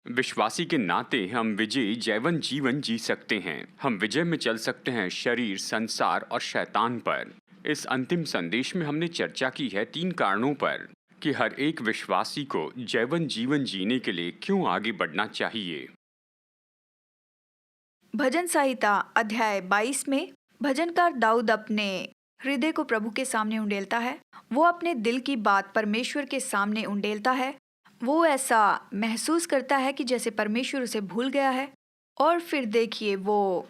विश्वासी के नाते हम विजयी जैवन जीवन जी सकते हैं। हम विजय में चल सकते हैं शरीर, संसार और शैतान पर। इस अंतिम संदेश में हमने चर्चा की है 3 कारणों पर कि हर एक विश्वासी को जैवन जीवन जीने के लिए क्यों आगे बढ़ना चाहिए। भजन संहिता अध्याय 22 में भजनकार दाऊद अपने हृदय को प्रभु के सामने उंडेलता है। वो अपने दिल की बात परमेश्वर के सामने उंडेलता है। वो ऐसा महसूस करता है कि जैसे परमेश्वर उसे भूल गया है। और फिर देखिए, वो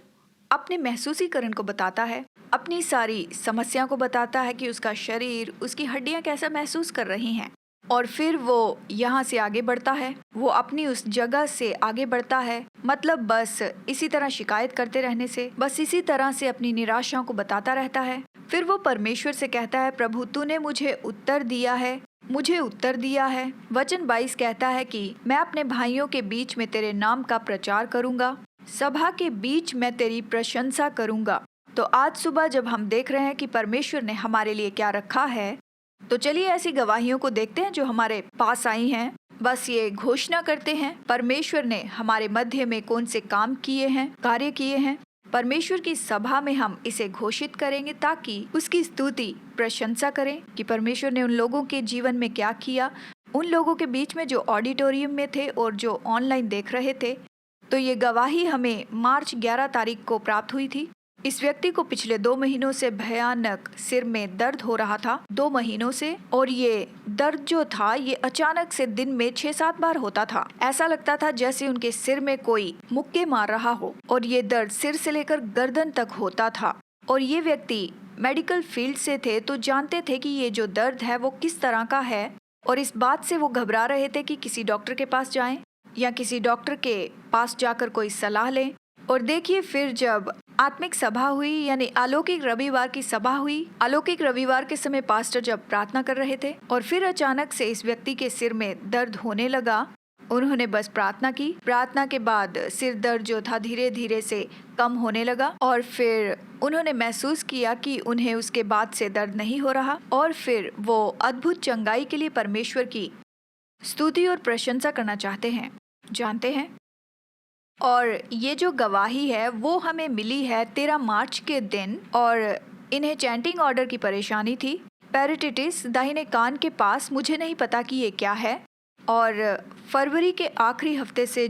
अपने महसूसीकरण को बताता है, अपनी सारी समस्या को बताता है कि उसका शरीर, उसकी हड्डियां कैसा महसूस कर रही हैं। और फिर वो यहाँ से आगे बढ़ता है, वो अपनी उस जगह से आगे बढ़ता है। मतलब बस इसी तरह शिकायत करते रहने से, बस इसी तरह से अपनी निराशाओं को बताता रहता है। फिर वो परमेश्वर से कहता है, प्रभु तूने मुझे उत्तर दिया है, मुझे उत्तर दिया है। वचन 22 कहता है कि मैं अपने भाइयों के बीच में तेरे नाम का प्रचार करूंगा, सभा के बीच मैं तेरी प्रशंसा करूंगा। तो आज सुबह जब हम देख रहे हैं कि परमेश्वर ने हमारे लिए क्या रखा है, तो चलिए ऐसी गवाहियों को देखते हैं जो हमारे पास आई हैं। बस ये घोषणा करते हैं परमेश्वर ने हमारे मध्य में कौन से काम किए हैं, कार्य किए हैं। परमेश्वर की सभा में हम इसे घोषित करेंगे ताकि उसकी स्तुति, प्रशंसा करें कि परमेश्वर ने उन लोगों के जीवन में क्या किया। उन लोगों के बीच में जो ऑडिटोरियम में थे और जो ऑनलाइन देख रहे थे। तो ये गवाही हमें मार्च 11 तारीख को प्राप्त हुई थी। इस व्यक्ति को पिछले 2 महीनों से भयानक सिर में दर्द हो रहा था, 2 महीनों से। और ये दर्द जो था ये अचानक से दिन में 6-7 बार होता था। ऐसा लगता था जैसे उनके सिर में कोई मुक्के मार रहा हो। और ये दर्द सिर से लेकर गर्दन तक होता था। और ये व्यक्ति मेडिकल फील्ड से थे तो जानते थे कि ये जो दर्द है वो किस तरह का है। और इस बात से वो घबरा रहे थे कि किसी डॉक्टर के पास जाएं या किसी डॉक्टर के पास जाकर कोई सलाह लें। और देखिए, फिर जब आत्मिक सभा हुई, यानी अलौकिक रविवार की सभा हुई, अलौकिक रविवार के समय पास्टर जब प्रार्थना कर रहे थे और फिर अचानक से इस व्यक्ति के सिर में दर्द होने लगा। उन्होंने बस प्रार्थना की। प्रार्थना के बाद सिर दर्द जो था धीरे धीरे से कम होने लगा। और फिर उन्होंने महसूस किया कि उन्हें उसके बाद से दर्द नहीं हो रहा। और फिर वो अद्भुत चंगाई के लिए परमेश्वर की स्तुति और प्रशंसा करना चाहते हैं, जानते हैं। और ये जो गवाही है वो हमें मिली है 13 मार्च के दिन। और इन्हें चैंटिंग ऑर्डर की परेशानी थी, पेरिटिटिस दाहिने कान के पास। मुझे नहीं पता कि ये क्या है। और फरवरी के आखिरी हफ्ते से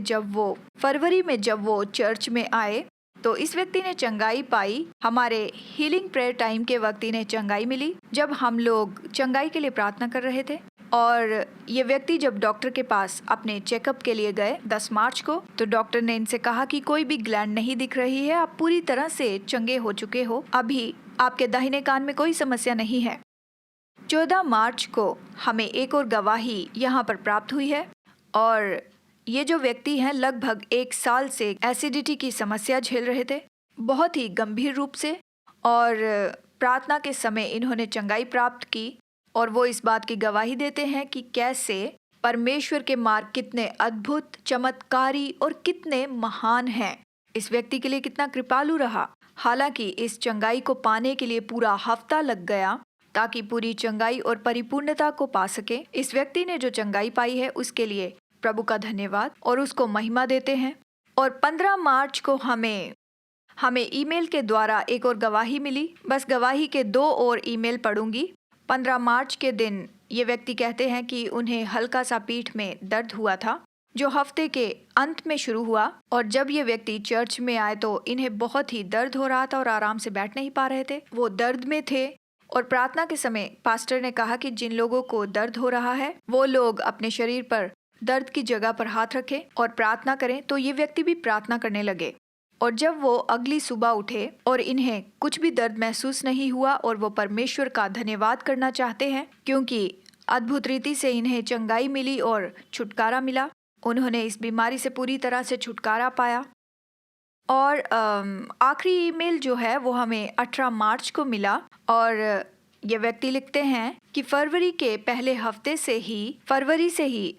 फरवरी में जब वो चर्च में आए तो इस व्यक्ति ने चंगाई पाई। हमारे हीलिंग प्रेयर टाइम के वक्त इन्हें चंगाई मिली जब हम लोग चंगाई के लिए प्रार्थना कर रहे थे। और ये व्यक्ति जब डॉक्टर के पास अपने चेकअप के लिए गए 10 मार्च को, तो डॉक्टर ने इनसे कहा कि कोई भी ग्लैंड नहीं दिख रही है, आप पूरी तरह से चंगे हो चुके हो, अभी आपके दाहिने कान में कोई समस्या नहीं है। 14 मार्च को हमें एक और गवाही यहाँ पर प्राप्त हुई है। और ये जो व्यक्ति हैं लगभग 1 साल से एसिडिटी की समस्या झेल रहे थे, बहुत ही गंभीर रूप से। और प्रार्थना के समय इन्होंने चंगाई प्राप्त की। और वो इस बात की गवाही देते हैं कि कैसे परमेश्वर के मार्ग कितने अद्भुत, चमत्कारी और कितने महान हैं। इस व्यक्ति के लिए कितना कृपालु रहा। हालांकि इस चंगाई को पाने के लिए पूरा हफ्ता लग गया ताकि पूरी चंगाई और परिपूर्णता को पा सके। इस व्यक्ति ने जो चंगाई पाई है उसके लिए प्रभु का धन्यवाद और उसको महिमा देते हैं। और 15 मार्च को हमें ईमेल के द्वारा एक और गवाही मिली। बस गवाही के 2 और ईमेल पढ़ूंगी। 15 मार्च के दिन ये व्यक्ति कहते हैं कि उन्हें हल्का सा पीठ में दर्द हुआ था जो हफ्ते के अंत में शुरू हुआ। और जब ये व्यक्ति चर्च में आए तो इन्हें बहुत ही दर्द हो रहा था और आराम से बैठ नहीं पा रहे थे, वो दर्द में थे। और प्रार्थना के समय पास्टर ने कहा कि जिन लोगों को दर्द हो रहा है वो लोग अपने शरीर पर दर्द की जगह पर हाथ रखें और प्रार्थना करें। तो ये व्यक्ति भी प्रार्थना करने लगे। और जब वो अगली सुबह उठे और इन्हें कुछ भी दर्द महसूस नहीं हुआ और वो परमेश्वर का धन्यवाद करना चाहते हैं क्योंकि अद्भुत रीति से इन्हें चंगाई मिली और छुटकारा मिला। उन्होंने इस बीमारी से पूरी तरह से छुटकारा पाया। और आखिरी ईमेल जो है वो हमें 18 मार्च को मिला। और ये व्यक्ति लिखते हैं कि फरवरी से ही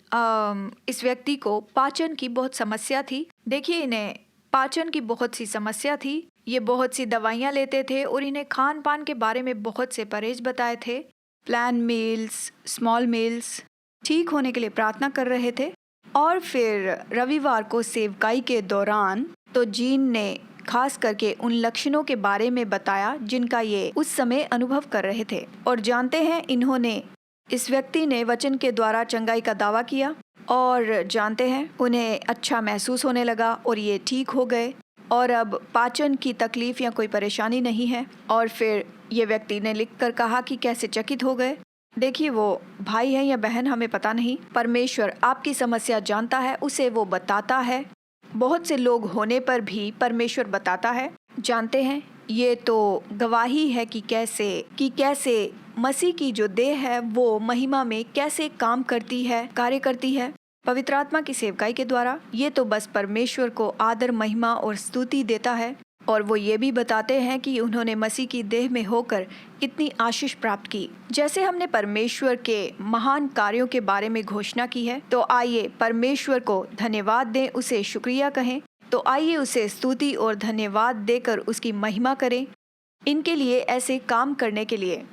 इस व्यक्ति को पाचन की बहुत समस्या थी। देखिए, इन्हें पाचन की बहुत सी समस्या थी। ये बहुत सी दवाइयाँ लेते थे और इन्हें खान पान के बारे में बहुत से परहेज बताए थे। प्लान मील्स, स्मॉल मील्स, ठीक होने के लिए प्रार्थना कर रहे थे। और फिर रविवार को सेवकाई के दौरान तो जीन ने खास करके उन लक्षणों के बारे में बताया जिनका ये उस समय अनुभव कर रहे थे। और जानते हैं, इस व्यक्ति ने वचन के द्वारा चंगाई का दावा किया और जानते हैं उन्हें अच्छा महसूस होने लगा और ये ठीक हो गए और अब पाचन की तकलीफ या कोई परेशानी नहीं है। और फिर ये व्यक्ति ने लिखकर कहा कि कैसे चकित हो गए। देखिए, वो भाई है या बहन हमें पता नहीं, परमेश्वर आपकी समस्या जानता है, उसे वो बताता है। बहुत से लोग होने पर भी परमेश्वर बताता है। जानते हैं, ये तो गवाही है कि कैसे मसीह की जो देह है वो महिमा में कैसे काम करती है, कार्य करती है पवित्र आत्मा की सेवकाई के द्वारा। ये तो बस परमेश्वर को आदर, महिमा और स्तुति देता है। और वो ये भी बताते हैं कि उन्होंने मसीह की देह में होकर कितनी आशीष प्राप्त की। जैसे हमने परमेश्वर के महान कार्यों के बारे में घोषणा की है, तो आइए परमेश्वर को धन्यवाद दें, उसे शुक्रिया कहें। तो आइए उसे स्तुति और धन्यवाद देकर उसकी महिमा करें इनके लिए, ऐसे काम करने के लिए।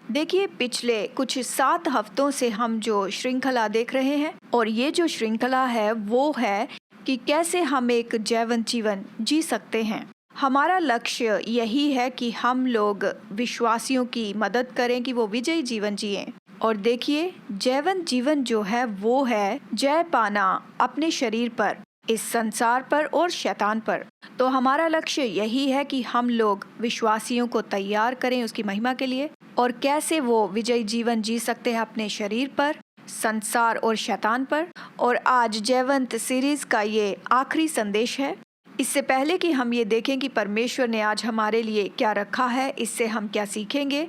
देखिए, पिछले कुछ 7 हफ्तों से हम जो श्रृंखला देख रहे हैं, और ये जो श्रृंखला है वो है कि कैसे हम एक जैवंत जीवन जी सकते हैं। हमारा लक्ष्य यही है कि हम लोग विश्वासियों की मदद करें कि वो विजयी जीवन जिएं। और देखिए, जैवंत जीवन जो है वो है जय पाना अपने शरीर पर, इस संसार पर और शैतान पर। तो हमारा लक्ष्य यही है कि हम लोग विश्वासियों को तैयार करें उसकी महिमा के लिए, और कैसे वो विजयी जीवन जी सकते हैं अपने शरीर पर, संसार और शैतान पर। और आज जयवंत सीरीज का ये आखिरी संदेश है। इससे पहले कि हम ये देखें कि परमेश्वर ने आज हमारे लिए क्या रखा है, इससे हम क्या सीखेंगे,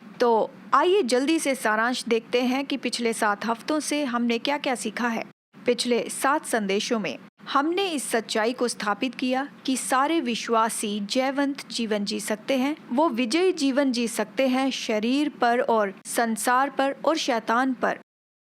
तो आइए जल्दी से सारांश देखते हैं कि पिछले 7 हफ्तों से हमने क्या क्या सीखा है। पिछले 7 संदेशों में हमने इस सच्चाई को स्थापित किया कि सारे विश्वासी जयवंत जीवन जी सकते हैं। वो विजयी जीवन जी सकते हैं शरीर पर और संसार पर और शैतान पर।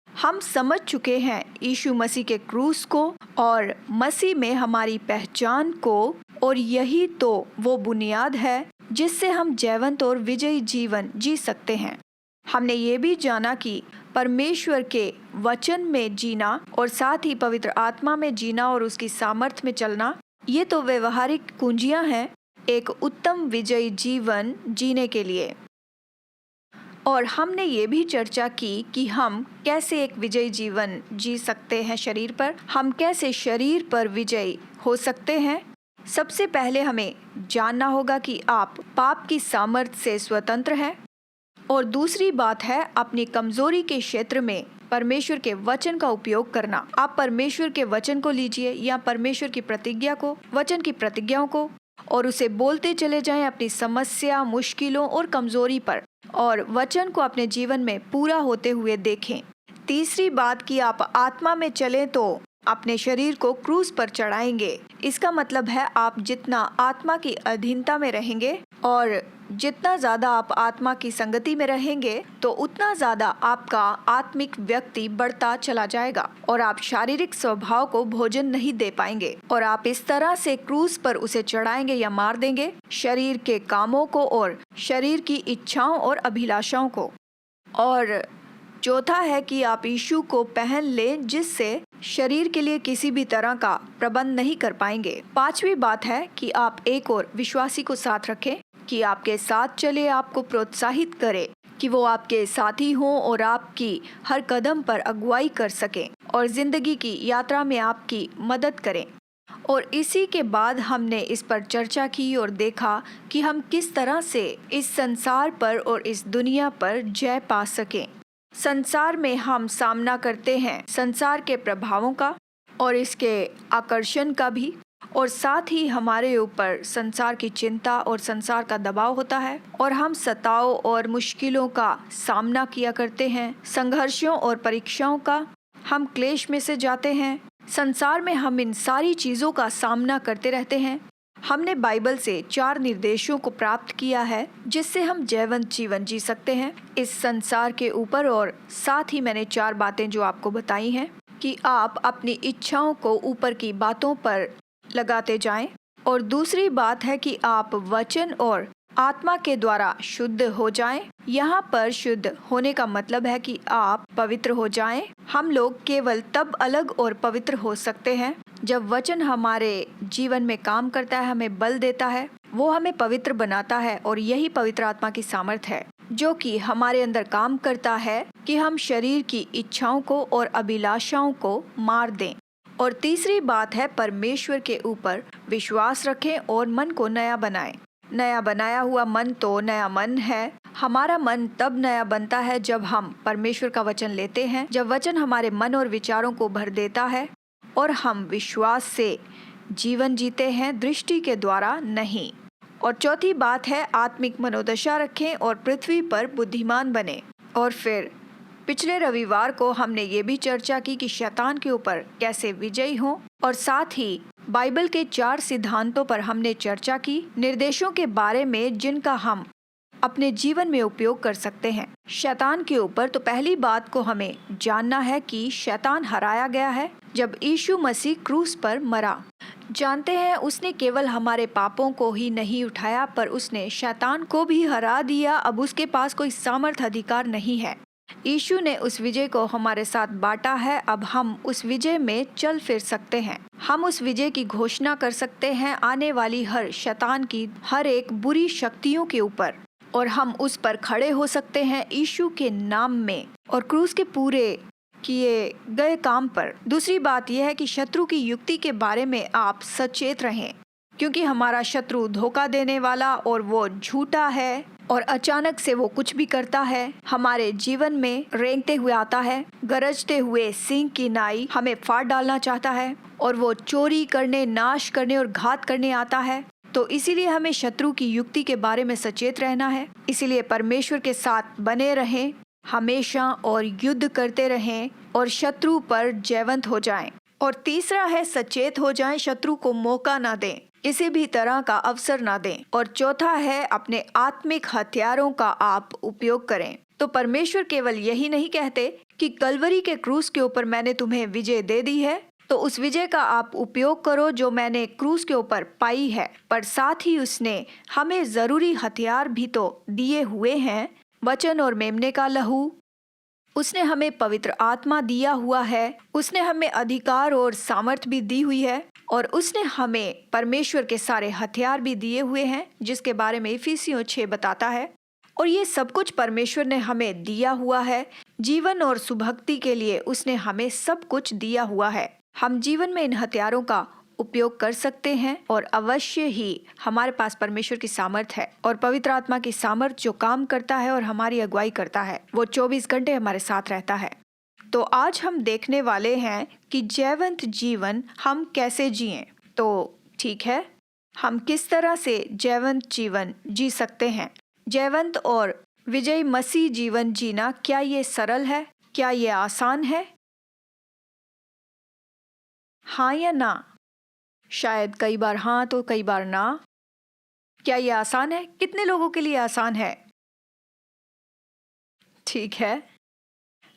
हम समझ चुके हैं यीशु मसीह के क्रूस को और मसीह में हमारी पहचान को, और यही तो वो बुनियाद है जिससे हम जयवंत और विजयी जीवन जी सकते हैं। हमने ये भी जाना कि परमेश्वर के वचन में जीना और साथ ही पवित्र आत्मा में जीना और उसकी सामर्थ्य में चलना, ये तो व्यवहारिक कुंजियां हैं एक उत्तम विजयी जीवन जीने के लिए। और हमने ये भी चर्चा की कि हम कैसे एक विजयी जीवन जी सकते हैं शरीर पर, हम कैसे शरीर पर विजयी हो सकते हैं। सबसे पहले हमें जानना होगा कि आप पाप की सामर्थ्य से स्वतंत्र हैं, और दूसरी बात है अपनी कमजोरी के क्षेत्र में परमेश्वर के वचन का उपयोग करना। आप परमेश्वर के वचन को लीजिए या परमेश्वर की प्रतिज्ञा को, वचन की प्रतिज्ञाओं को, और उसे बोलते चले जाएं अपनी समस्या, मुश्किलों और कमजोरी पर, और वचन को अपने जीवन में पूरा होते हुए देखें। तीसरी बात कि आप आत्मा में चलें तो अपने शरीर को क्रूस पर चढ़ाएंगे। इसका मतलब है आप जितना आत्मा की अधीनता में रहेंगे और जितना ज़्यादा आप आत्मा की संगति में रहेंगे, तो उतना ज़्यादा आपका आत्मिक व्यक्ति बढ़ता चला जाएगा और आप शारीरिक स्वभाव को भोजन नहीं दे पाएंगे, और आप इस तरह से क्रूस पर उसे चढ़ाएंगे या मार देंगे, शरीर के कामों को और शरीर की इच्छाओं और अभिलाषाओं को। और चौथा है कि आप यीशु को पहन लें, जिससे शरीर के लिए किसी भी तरह का प्रबंध नहीं कर पाएंगे। पांचवी बात है कि आप एक और विश्वासी को साथ रखें कि आपके साथ चले, आपको प्रोत्साहित करे कि वो आपके साथी हों और आपकी हर कदम पर अगुवाई कर सकें और जिंदगी की यात्रा में आपकी मदद करें। और इसी के बाद हमने इस पर चर्चा की और देखा कि हम किस तरह से इस संसार पर और इस दुनिया पर जय पा सकें। संसार में हम सामना करते हैं संसार के प्रभावों का और इसके आकर्षण का भी, और साथ ही हमारे ऊपर संसार की चिंता और संसार का दबाव होता है, और हम सताव और मुश्किलों का सामना किया करते हैं, संघर्षों और परीक्षाओं का हम क्लेश में से जाते हैं। संसार में हम इन सारी चीज़ों का सामना करते रहते हैं। हमने बाइबल से 4 निर्देशों को प्राप्त किया है जिससे हम जयवंत जीवन जी सकते हैं इस संसार के ऊपर, और साथ ही मैंने 4 बातें जो आपको बताई हैं कि आप अपनी इच्छाओं को ऊपर की बातों पर लगाते जाएं, और दूसरी बात है कि आप वचन और आत्मा के द्वारा शुद्ध हो जाएं। यहाँ पर शुद्ध होने का मतलब है कि आप पवित्र हो जाएं। हम लोग केवल तब अलग और पवित्र हो सकते हैं जब वचन हमारे जीवन में काम करता है, हमें बल देता है, वो हमें पवित्र बनाता है। और यही पवित्र आत्मा की सामर्थ है जो कि हमारे अंदर काम करता है कि हम शरीर की इच्छाओं को और अभिलाषाओं को मार दें। और तीसरी बात है, परमेश्वर के ऊपर विश्वास रखें और मन को नया बनाएं। नया बनाया हुआ मन तो नया मन है। हमारा मन तब नया बनता है जब हम परमेश्वर का वचन लेते हैं, जब वचन हमारे मन और विचारों को भर देता है और हम विश्वास से जीवन जीते हैं, दृष्टि के द्वारा नहीं। और चौथी बात है, आत्मिक मनोदशा रखें और पृथ्वी पर बुद्धिमान बने। और फिर पिछले रविवार को हमने ये भी चर्चा की कि शैतान के ऊपर कैसे विजयी हों, और साथ ही बाइबल के 4 सिद्धांतों पर हमने चर्चा की, निर्देशों के बारे में जिनका हम अपने जीवन में उपयोग कर सकते हैं। शैतान के ऊपर तो पहली बात को हमें जानना है कि शैतान हराया गया है जब यीशु मसीह क्रूस पर मरा। जानते हैं, उसने केवल हमारे पापों को ही नहीं उठाया पर उसने शैतान को भी हरा दिया। अब उसके पास कोई सामर्थ अधिकार नहीं है। यीशु ने उस विजय को हमारे साथ बांटा है। अब हम उस विजय में चल फिर सकते हैं। हम उस विजय की घोषणा कर सकते हैं आने वाली हर शैतान की हर एक बुरी शक्तियों के ऊपर, और हम उस पर खड़े हो सकते हैं यीशु के नाम में और क्रूस के पूरे किए गए काम पर। दूसरी बात यह है कि शत्रु की युक्ति के बारे में आप सचेत रहें, क्योंकि हमारा शत्रु धोखा देने वाला और वो झूठा है और अचानक से वो कुछ भी करता है। हमारे जीवन में रेंगते हुए आता है, गरजते हुए सिंह की नाई हमें फाड़ डालना चाहता है, और वो चोरी करने, नाश करने और घात करने आता है। तो इसीलिए हमें शत्रु की युक्ति के बारे में सचेत रहना है। इसीलिए परमेश्वर के साथ बने रहें हमेशा और युद्ध करते रहें और शत्रु पर जयवंत हो जाएं। और तीसरा है, सचेत हो जाएं, शत्रु को मौका ना दें, किसी भी तरह का अवसर ना दें। और चौथा है, अपने आत्मिक हथियारों का आप उपयोग करें। तो परमेश्वर केवल यही नहीं कहते कि कलवरी के क्रूस के ऊपर मैंने तुम्हें विजय दे दी है, तो उस विजय का आप उपयोग करो जो मैंने क्रूस के ऊपर पाई है, पर साथ ही उसने हमें जरूरी हथियार भी तो दिए हुए हैं, वचन और मेमने का लहू। उसने हमें पवित्र आत्मा दिया हुआ है, उसने हमें अधिकार और सामर्थ भी दी हुई है, और उसने हमें परमेश्वर के सारे हथियार भी दिए हुए हैं, जिसके बारे में इफिसियों 6 बताता है। और ये सब कुछ परमेश्वर ने हमें दिया हुआ है। जीवन और सुभक्ति के लिए उसने हमें सब कुछ दिया हुआ है। हम जीवन में इन हथियारों का उपयोग कर सकते हैं, और अवश्य ही हमारे पास परमेश्वर की सामर्थ है, और पवित्र आत्मा की सामर्थ जो काम करता है और हमारी अगुवाई करता है, वो 24 घंटे हमारे साथ रहता है। तो आज हम देखने वाले हैं कि जयवंत जीवन हम कैसे जिएं। तो ठीक है, हम किस तरह से जयवंत जीवन जी सकते हैं। जयवंत और विजयी मसीह जीवन जीना, क्या ये सरल है? क्या ये आसान है? हाँ या ना? शायद कई बार हाँ तो कई बार ना। क्या ये आसान है? कितने लोगों के लिए आसान है? ठीक है,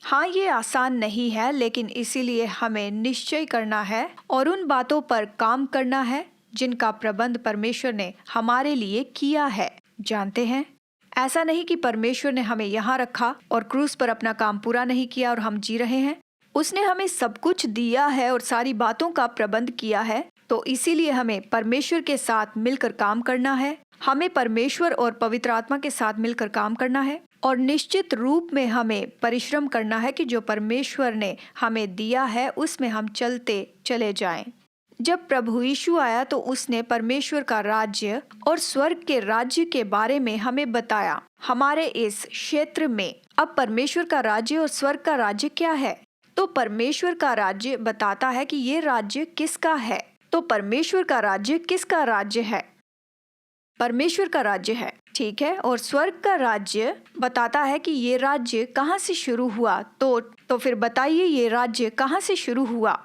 हाँ ये आसान नहीं है, लेकिन इसीलिए हमें निश्चय करना है और उन बातों पर काम करना है जिनका प्रबंध परमेश्वर ने हमारे लिए किया है। जानते हैं, ऐसा नहीं कि परमेश्वर ने हमें यहाँ रखा और क्रूस पर अपना काम पूरा नहीं किया और हम जी रहे हैं। उसने हमें सब कुछ दिया है और सारी बातों का प्रबंध किया है। तो इसीलिए हमें परमेश्वर के साथ मिलकर काम करना है। हमें परमेश्वर और पवित्र आत्मा के साथ मिलकर काम करना है, और निश्चित रूप में हमें परिश्रम करना है कि जो परमेश्वर ने हमें दिया है उसमें हम चलते चले जाएं। जब प्रभु यीशु आया तो उसने परमेश्वर का राज्य और स्वर्ग के राज्य के बारे में हमें बताया। हमारे इस क्षेत्र में अब परमेश्वर का राज्य और स्वर्ग का राज्य क्या है? तो परमेश्वर का राज्य बताता है कि ये राज्य किसका है। तो परमेश्वर का राज्य किसका राज्य है? परमेश्वर का राज्य है, ठीक है। और स्वर्ग का राज्य बताता है कि ये राज्य कहाँ से शुरू हुआ। तो फिर बताइए, ये राज्य कहाँ से शुरू हुआ?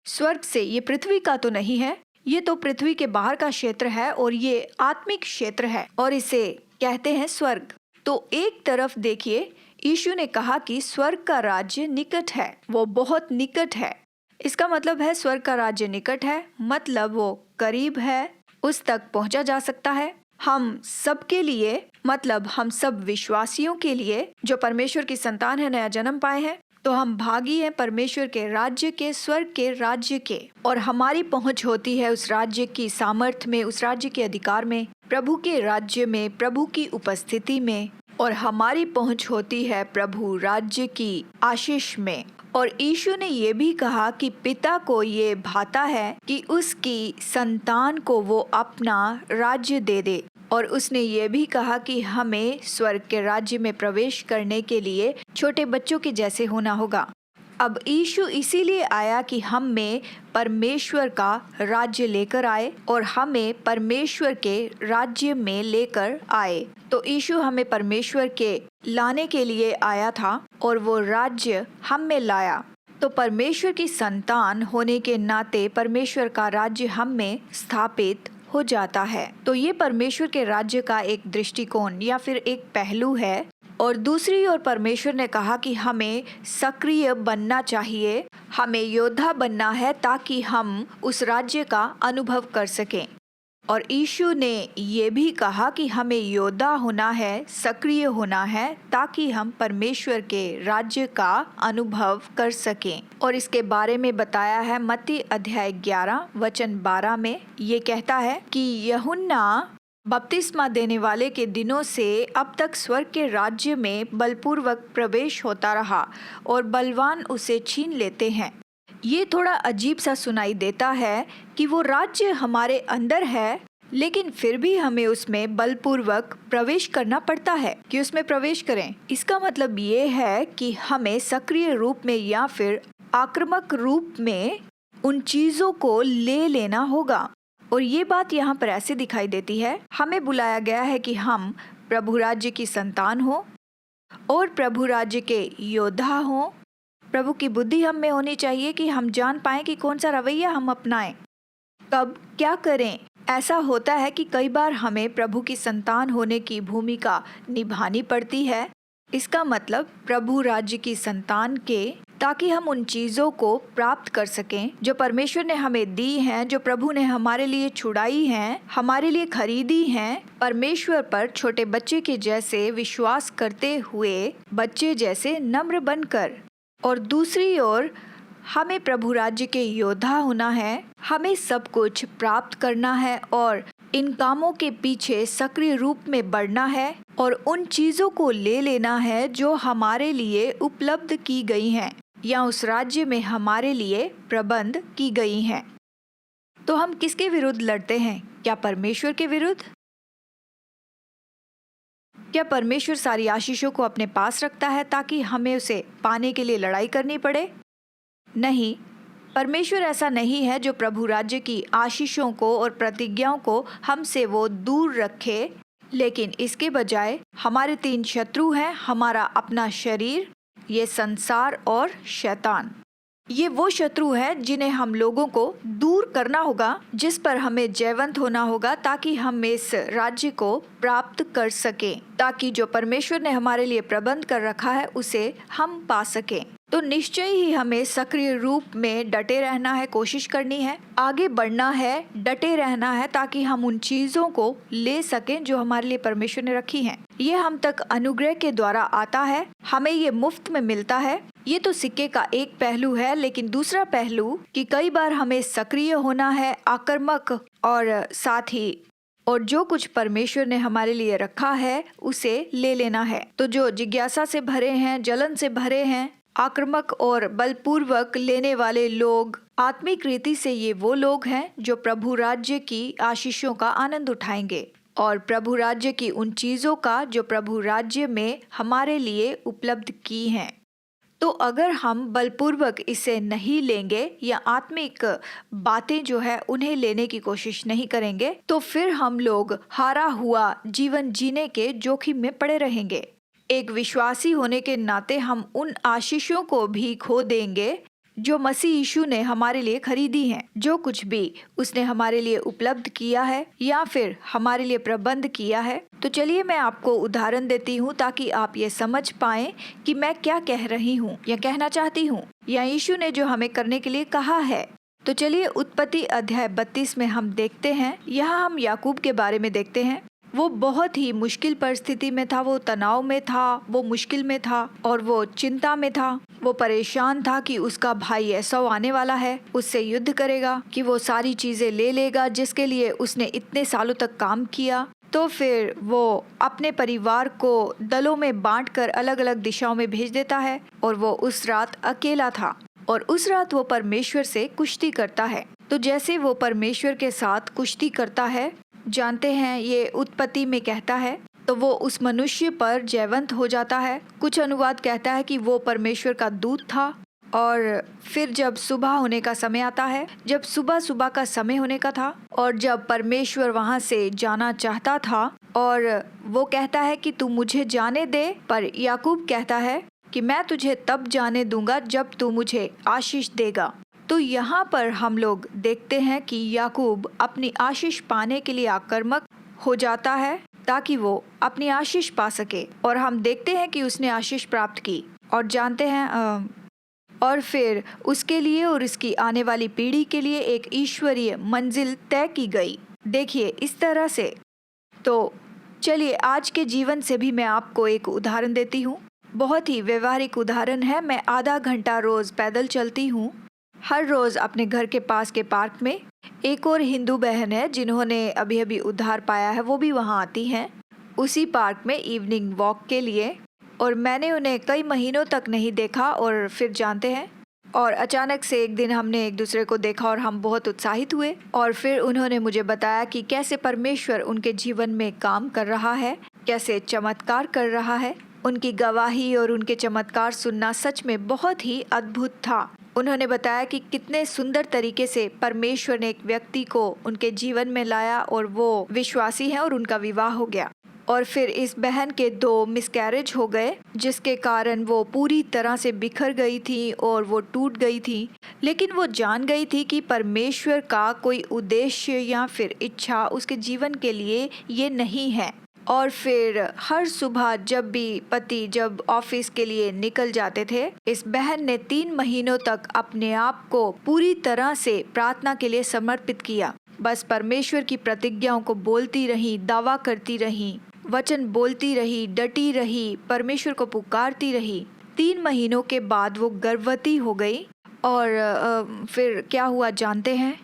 स्वर्ग से। ये पृथ्वी का तो नहीं है, ये तो पृथ्वी के बाहर का क्षेत्र है, और ये आत्मिक क्षेत्र है, और इसे कहते हैं स्वर्ग। तो एक तरफ देखिए, यीशु ने कहा कि स्वर्ग का राज्य निकट है, वो बहुत निकट है। इसका मतलब है स्वर्ग का राज्य निकट है, मतलब वो करीब है, उस तक पहुंचा जा सकता है। हम सबके लिए, मतलब हम सब विश्वासियों के लिए जो परमेश्वर की संतान है, नया जन्म पाए हैं, तो हम भागी हैं परमेश्वर के राज्य के, स्वर्ग के राज्य के, और हमारी पहुंच होती है उस राज्य की सामर्थ्य में, उस राज्य के अधिकार में, प्रभु के राज्य में, प्रभु की उपस्थिति में, और हमारी पहुंच होती है प्रभु राज्य की आशीष में। और यीशु ने ये भी कहा कि पिता को ये भाता है कि उसकी संतान को वो अपना राज्य दे दे, और उसने ये भी कहा कि हमें स्वर्ग के राज्य में प्रवेश करने के लिए छोटे बच्चों के जैसे होना होगा। अब यीशु इसीलिए आया कि हम में परमेश्वर का राज्य लेकर आए और हमें परमेश्वर के राज्य में लेकर आए। तो यीशु हमें परमेश्वर के लाने के लिए आया था और वो राज्य हम में लाया। तो परमेश्वर की संतान होने के नाते परमेश्वर का राज्य हम में स्थापित हो जाता है। तो ये परमेश्वर के राज्य का एक दृष्टिकोण या फिर एक पहलू है। और दूसरी ओर परमेश्वर ने कहा कि हमें सक्रिय बनना चाहिए, हमें योद्धा बनना है ताकि हम उस राज्य का अनुभव कर सकें। और यीशु ने ये भी कहा कि हमें योद्धा होना है, सक्रिय होना है, ताकि हम परमेश्वर के राज्य का अनुभव कर सकें। और इसके बारे में बताया है मत्ती अध्याय 11 वचन 12 में। ये कहता है कि यूहन्ना बपतिस्मा देने वाले के दिनों से अब तक स्वर्ग के राज्य में बलपूर्वक प्रवेश होता रहा और बलवान उसे छीन लेते हैं। ये थोड़ा अजीब सा सुनाई देता है कि वो राज्य हमारे अंदर है, लेकिन फिर भी हमें उसमें बलपूर्वक प्रवेश करना पड़ता है कि उसमें प्रवेश करें। इसका मतलब ये है कि हमें सक्रिय रूप में या फिर आक्रामक रूप में उन चीज़ों को ले लेना होगा। और ये बात यहाँ पर ऐसे दिखाई देती है, हमें बुलाया गया है कि हम प्रभु राज्य की संतान हो और प्रभु राज्य के योद्धा हो। प्रभु की बुद्धि हम में होनी चाहिए कि हम जान पाएं कि कौन सा रवैया हम अपनाएं, कब क्या करें। ऐसा होता है कि कई बार हमें प्रभु की संतान होने की भूमिका निभानी पड़ती है। इसका मतलब प्रभु राज्य की संतान के, ताकि हम उन चीज़ों को प्राप्त कर सकें जो परमेश्वर ने हमें दी हैं, जो प्रभु ने हमारे लिए छुड़ाई हैं, हमारे लिए खरीदी हैं। परमेश्वर पर छोटे बच्चे के जैसे विश्वास करते हुए, बच्चे जैसे नम्र बनकर। और दूसरी ओर हमें प्रभु राज्य के योद्धा होना है, हमें सब कुछ प्राप्त करना है और इन कामों के पीछे सक्रिय रूप में बढ़ना है और उन चीज़ों को ले लेना है जो हमारे लिए उपलब्ध की गई हैं या उस राज्य में हमारे लिए प्रबंध की गई हैं। तो हम किसके विरुद्ध लड़ते हैं? क्या परमेश्वर के विरुद्ध? क्या परमेश्वर सारी आशीषों को अपने पास रखता है ताकि हमें उसे पाने के लिए लड़ाई करनी पड़े? नहीं, परमेश्वर ऐसा नहीं है जो प्रभु राज्य की आशीषों को और प्रतिज्ञाओं को हमसे वो दूर रखे, लेकिन इसके बजाय हमारे 3 शत्रु हैं, हमारा अपना शरीर, ये संसार और शैतान। ये वो शत्रु हैं जिन्हें हम लोगों को दूर करना होगा, जिस पर हमें जयवंत होना होगा ताकि हम इस राज्य को प्राप्त कर सकें, ताकि जो परमेश्वर ने हमारे लिए प्रबंध कर रखा है उसे हम पा सकें। तो निश्चय ही हमें सक्रिय रूप में डटे रहना है, कोशिश करनी है, आगे बढ़ना है, डटे रहना है ताकि हम उन चीज़ों को ले सकें जो हमारे लिए परमेश्वर ने रखी हैं। ये हम तक अनुग्रह के द्वारा आता है, हमें ये मुफ्त में मिलता है। ये तो सिक्के का एक पहलू है, लेकिन दूसरा पहलू कि कई बार हमें सक्रिय होना है, आक्रामक, और साथ ही और जो कुछ परमेश्वर ने हमारे लिए रखा है उसे ले लेना है। तो जो जिज्ञासा से भरे हैं, जलन से भरे हैं, आक्रामक और बलपूर्वक लेने वाले लोग, आत्मिक रीति से ये वो लोग हैं जो प्रभु राज्य की आशीषों का आनंद उठाएंगे और प्रभु राज्य की उन चीज़ों का जो प्रभु राज्य में हमारे लिए उपलब्ध की हैं। तो अगर हम बलपूर्वक इसे नहीं लेंगे या आत्मिक बातें जो है उन्हें लेने की कोशिश नहीं करेंगे, तो फिर हम लोग हारा हुआ जीवन जीने के जोखिम में पड़े रहेंगे। एक विश्वासी होने के नाते हम उन आशीषों को भी खो देंगे जो मसीह यीशु ने हमारे लिए खरीदी हैं। जो कुछ भी उसने हमारे लिए उपलब्ध किया है या फिर हमारे लिए प्रबंध किया है। तो चलिए मैं आपको उदाहरण देती हूँ ताकि आप ये समझ पाएं कि मैं क्या कह रही हूँ या कहना चाहती हूँ, या यीशु ने जो हमें करने के लिए कहा है। तो चलिए उत्पत्ति अध्याय 32 में हम देखते हैं, यहाँ हम याकूब के बारे में देखते हैं। वो बहुत ही मुश्किल परिस्थिति में था, वो तनाव में था, वो मुश्किल में था और वो चिंता में था। वो परेशान था कि उसका भाई एसाव आने वाला है, उससे युद्ध करेगा, कि वो सारी चीजें ले लेगा जिसके लिए उसने इतने सालों तक काम किया। तो फिर वो अपने परिवार को दलों में बांटकर अलग अलग दिशाओं में भेज देता है और वो उस रात अकेला था और उस रात वो परमेश्वर से कुश्ती करता है। तो जैसे वो परमेश्वर के साथ कुश्ती करता है, जानते हैं ये उत्पत्ति में कहता है, तो वो उस मनुष्य पर जयवंत हो जाता है। कुछ अनुवाद कहता है कि वो परमेश्वर का दूत था। और फिर जब सुबह होने का समय आता है, जब सुबह सुबह का समय होने का था और जब परमेश्वर वहाँ से जाना चाहता था और वो कहता है कि तू मुझे जाने दे, पर याकूब कहता है कि मैं तुझे तब जाने दूंगा जब तू मुझे आशीष देगा। तो यहाँ पर हम लोग देखते हैं कि याकूब अपनी आशीष पाने के लिए आक्रामक हो जाता है ताकि वो अपनी आशीष पा सके, और हम देखते हैं कि उसने आशीष प्राप्त की। और जानते हैं और फिर उसके लिए और इसकी आने वाली पीढ़ी के लिए एक ईश्वरीय मंजिल तय की गई। देखिए इस तरह से। तो चलिए आज के जीवन से भी मैं आपको एक उदाहरण देती हूँ। बहुत ही व्यवहारिक उदाहरण है। मैं आधा घंटा रोज पैदल चलती हूँ, हर रोज अपने घर के पास के पार्क में। एक और हिंदू बहन है जिन्होंने अभी अभी उद्धार पाया है, वो भी वहाँ आती हैं उसी पार्क में इवनिंग वॉक के लिए। और मैंने उन्हें कई महीनों तक नहीं देखा और फिर जानते हैं, और अचानक से एक दिन हमने एक दूसरे को देखा और हम बहुत उत्साहित हुए। और फिर उन्होंने मुझे बताया कि कैसे परमेश्वर उनके जीवन में काम कर रहा है, कैसे चमत्कार कर रहा है। उनकी गवाही और उनके चमत्कार सुनना सच में बहुत ही अद्भुत था। उन्होंने बताया कि कितने सुंदर तरीके से परमेश्वर ने एक व्यक्ति को उनके जीवन में लाया और वो विश्वासी हैं और उनका विवाह हो गया। और फिर इस बहन के 2 मिसकैरेज हो गए, जिसके कारण वो पूरी तरह से बिखर गई थी और वो टूट गई थी। लेकिन वो जान गई थी कि परमेश्वर का कोई उद्देश्य या फिर इच्छा उसके जीवन के लिए ये नहीं है। और फिर हर सुबह जब भी पति जब ऑफिस के लिए निकल जाते थे, इस बहन ने 3 महीनों तक अपने आप को पूरी तरह से प्रार्थना के लिए समर्पित किया। बस परमेश्वर की प्रतिज्ञाओं को बोलती रही, दावा करती रही, वचन बोलती रही, डटी रही, परमेश्वर को पुकारती रही। 3 महीनों के बाद वो गर्भवती हो गई। और फिर क्या हुआ जानते हैं?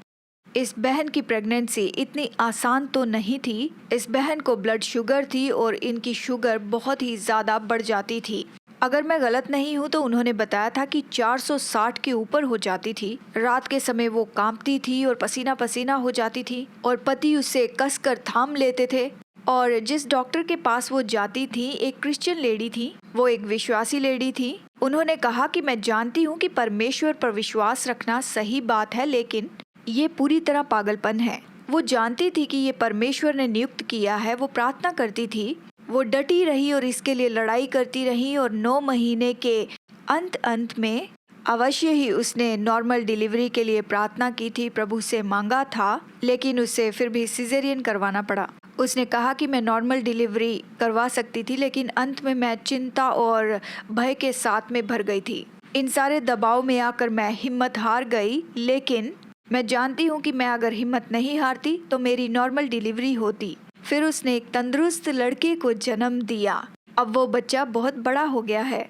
इस बहन की प्रेगनेंसी इतनी आसान तो नहीं थी। इस बहन को ब्लड शुगर थी और इनकी शुगर बहुत ही ज़्यादा बढ़ जाती थी। अगर मैं गलत नहीं हूँ तो उन्होंने बताया था कि 460 के ऊपर हो जाती थी। रात के समय वो कांपती थी और पसीना पसीना हो जाती थी और पति उसे कसकर थाम लेते थे। और जिस डॉक्टर के पास वो जाती थी, एक क्रिश्चियन लेडी थी, वो एक विश्वासी लेडी थी। उन्होंने कहा कि मैं जानती हूँ कि परमेश्वर पर विश्वास रखना सही बात है, लेकिन ये पूरी तरह पागलपन है। वो जानती थी कि ये परमेश्वर ने नियुक्त किया है। वो प्रार्थना करती थी, वो डटी रही और इसके लिए लड़ाई करती रही। और 9 महीने के अंत में अवश्य ही उसने नॉर्मल डिलीवरी के लिए प्रार्थना की थी, प्रभु से मांगा था, लेकिन उसे फिर भी सिजेरियन करवाना पड़ा। उसने कहा कि मैं नॉर्मल डिलीवरी करवा सकती थी, लेकिन अंत में मैं चिंता और भय के साथ में भर गई थी। इन सारे दबाव में आकर मैं हिम्मत हार गई, लेकिन मैं जानती हूँ कि मैं अगर हिम्मत नहीं हारती तो मेरी नॉर्मल डिलीवरी होती। फिर उसने एक तंदुरुस्त लड़के को जन्म दिया। अब वो बच्चा बहुत बड़ा हो गया है,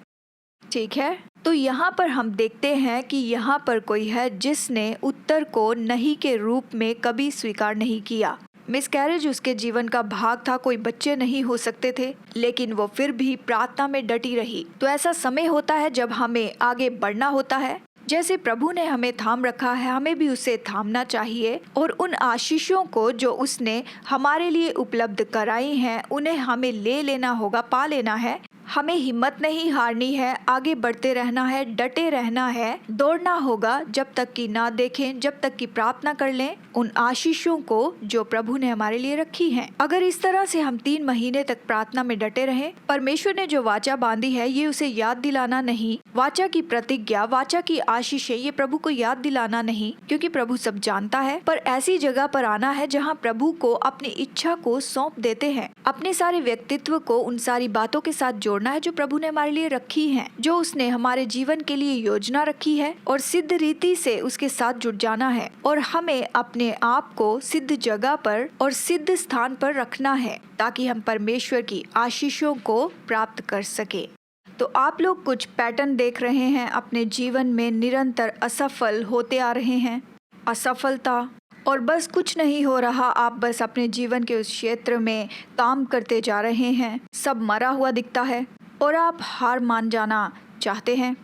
ठीक है। तो यहाँ पर हम देखते हैं कि यहाँ पर कोई है जिसने उत्तर को नहीं के रूप में कभी स्वीकार नहीं किया। मिसकैरेज उसके जीवन का भाग था, कोई बच्चे नहीं हो सकते थे, लेकिन वो फिर भी प्रार्थना में डटी रही। तो ऐसा समय होता है जब हमें आगे बढ़ना होता है। जैसे प्रभु ने हमें थाम रखा है, हमें भी उसे थामना चाहिए और उन आशीषों को जो उसने हमारे लिए उपलब्ध कराई हैं, उन्हें हमें ले लेना होगा, पा लेना है। हमें हिम्मत नहीं हारनी है, आगे बढ़ते रहना है, डटे रहना है, दौड़ना होगा जब तक कि ना देखें, जब तक कि प्रार्थना कर लें उन आशीषों को जो प्रभु ने हमारे लिए रखी हैं। अगर इस तरह से हम 3 महीने तक प्रार्थना में डटे रहें, परमेश्वर ने जो वाचा बांधी है ये उसे याद दिलाना नहीं, वाचा की प्रतिज्ञा, वाचा की आशीषें, ये प्रभु को याद दिलाना नहीं, क्योंकि प्रभु सब जानता है। पर ऐसी जगह पर आना है जहाँ प्रभु को अपनी इच्छा को सौंप देते हैं, अपने सारे व्यक्तित्व को उन सारी बातों के साथ जोड़ना तोड़ना है जो प्रभु ने हमारे लिए रखी हैं, जो उसने हमारे जीवन के लिए योजना रखी है, और सिद्ध रीति से उसके साथ जुड़ जाना है और हमें अपने आप को सिद्ध जगह पर और सिद्ध स्थान पर रखना है ताकि हम परमेश्वर की आशीषों को प्राप्त कर सके। तो आप लोग कुछ पैटर्न देख रहे हैं, अपने जीवन में निरंतर असफल होते आ रहे हैं, असफलता, और बस कुछ नहीं हो रहा, आप बस अपने जीवन के उस क्षेत्र में काम करते जा रहे हैं, सब मरा हुआ दिखता है और आप हार मान जाना चाहते हैं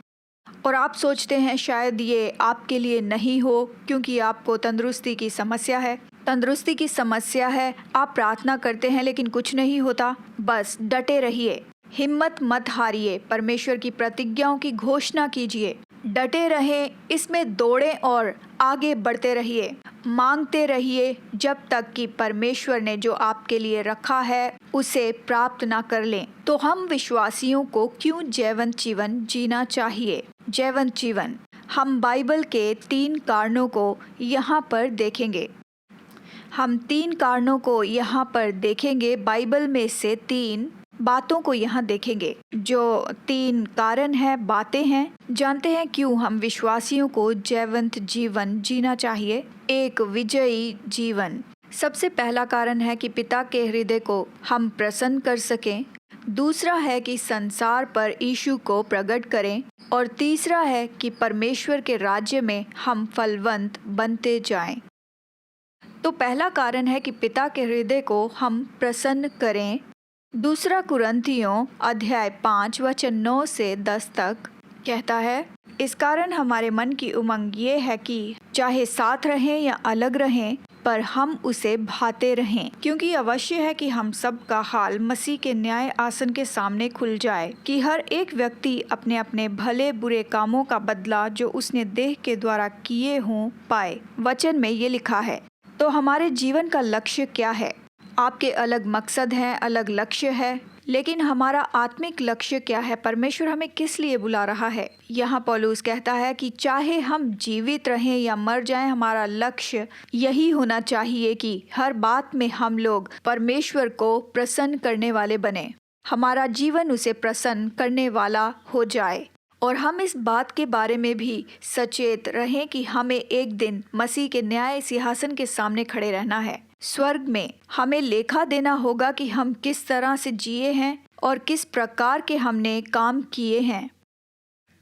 और आप सोचते हैं शायद ये आपके लिए नहीं हो क्योंकि आपको तंदुरुस्ती की समस्या है। तंदुरुस्ती की समस्या है, आप प्रार्थना करते हैं लेकिन कुछ नहीं होता। बस डटे रहिए, हिम्मत मत हारिए, परमेश्वर की प्रतिज्ञाओं की घोषणा कीजिए, डटे रहें, इसमें दौड़ें और आगे बढ़ते रहिए, मांगते रहिए जब तक कि परमेश्वर ने जो आपके लिए रखा है उसे प्राप्त ना कर लें। तो हम विश्वासियों को क्यों जयवंत जीवन जीना चाहिए? जयवंत जीवन, हम बाइबल के 3 कारणों को यहाँ पर देखेंगे। हम 3 कारणों को यहाँ पर देखेंगे, बाइबल में से 3 बातों को यहाँ देखेंगे। जो 3 कारण है, बातें हैं, जानते हैं क्यों हम विश्वासियों को जयवंत जीवन जीना चाहिए, एक विजयी जीवन। सबसे पहला कारण है कि पिता के हृदय को हम प्रसन्न कर सकें, दूसरा है कि संसार पर यीशु को प्रकट करें, और तीसरा है कि परमेश्वर के राज्य में हम फलवंत बनते जाएं। तो पहला कारण है कि पिता के हृदय को हम प्रसन्न करें। दूसरा कुरिन्थियों अध्याय 5 वचन 9 से 10 तक कहता है, इस कारण हमारे मन की उमंग ये है कि चाहे साथ रहें या अलग रहें, पर हम उसे भाते रहें, क्योंकि अवश्य है कि हम सब का हाल मसीह के न्याय आसन के सामने खुल जाए, कि हर एक व्यक्ति अपने अपने भले बुरे कामों का बदला जो उसने देह के द्वारा किए हों पाए। वचन में ये लिखा है। तो हमारे जीवन का लक्ष्य क्या है? आपके अलग मकसद हैं, अलग लक्ष्य है, लेकिन हमारा आत्मिक लक्ष्य क्या है? परमेश्वर हमें किस लिए बुला रहा है? यहाँ पौलुस कहता है कि चाहे हम जीवित रहें या मर जाएं, हमारा लक्ष्य यही होना चाहिए कि हर बात में हम लोग परमेश्वर को प्रसन्न करने वाले बने, हमारा जीवन उसे प्रसन्न करने वाला हो जाए। और हम इस बात के बारे में भी सचेत रहें कि हमें एक दिन मसीह के न्याय सिंहासन के सामने खड़े रहना है। स्वर्ग में हमें लेखा देना होगा कि हम किस तरह से जिए हैं और किस प्रकार के हमने काम किए हैं।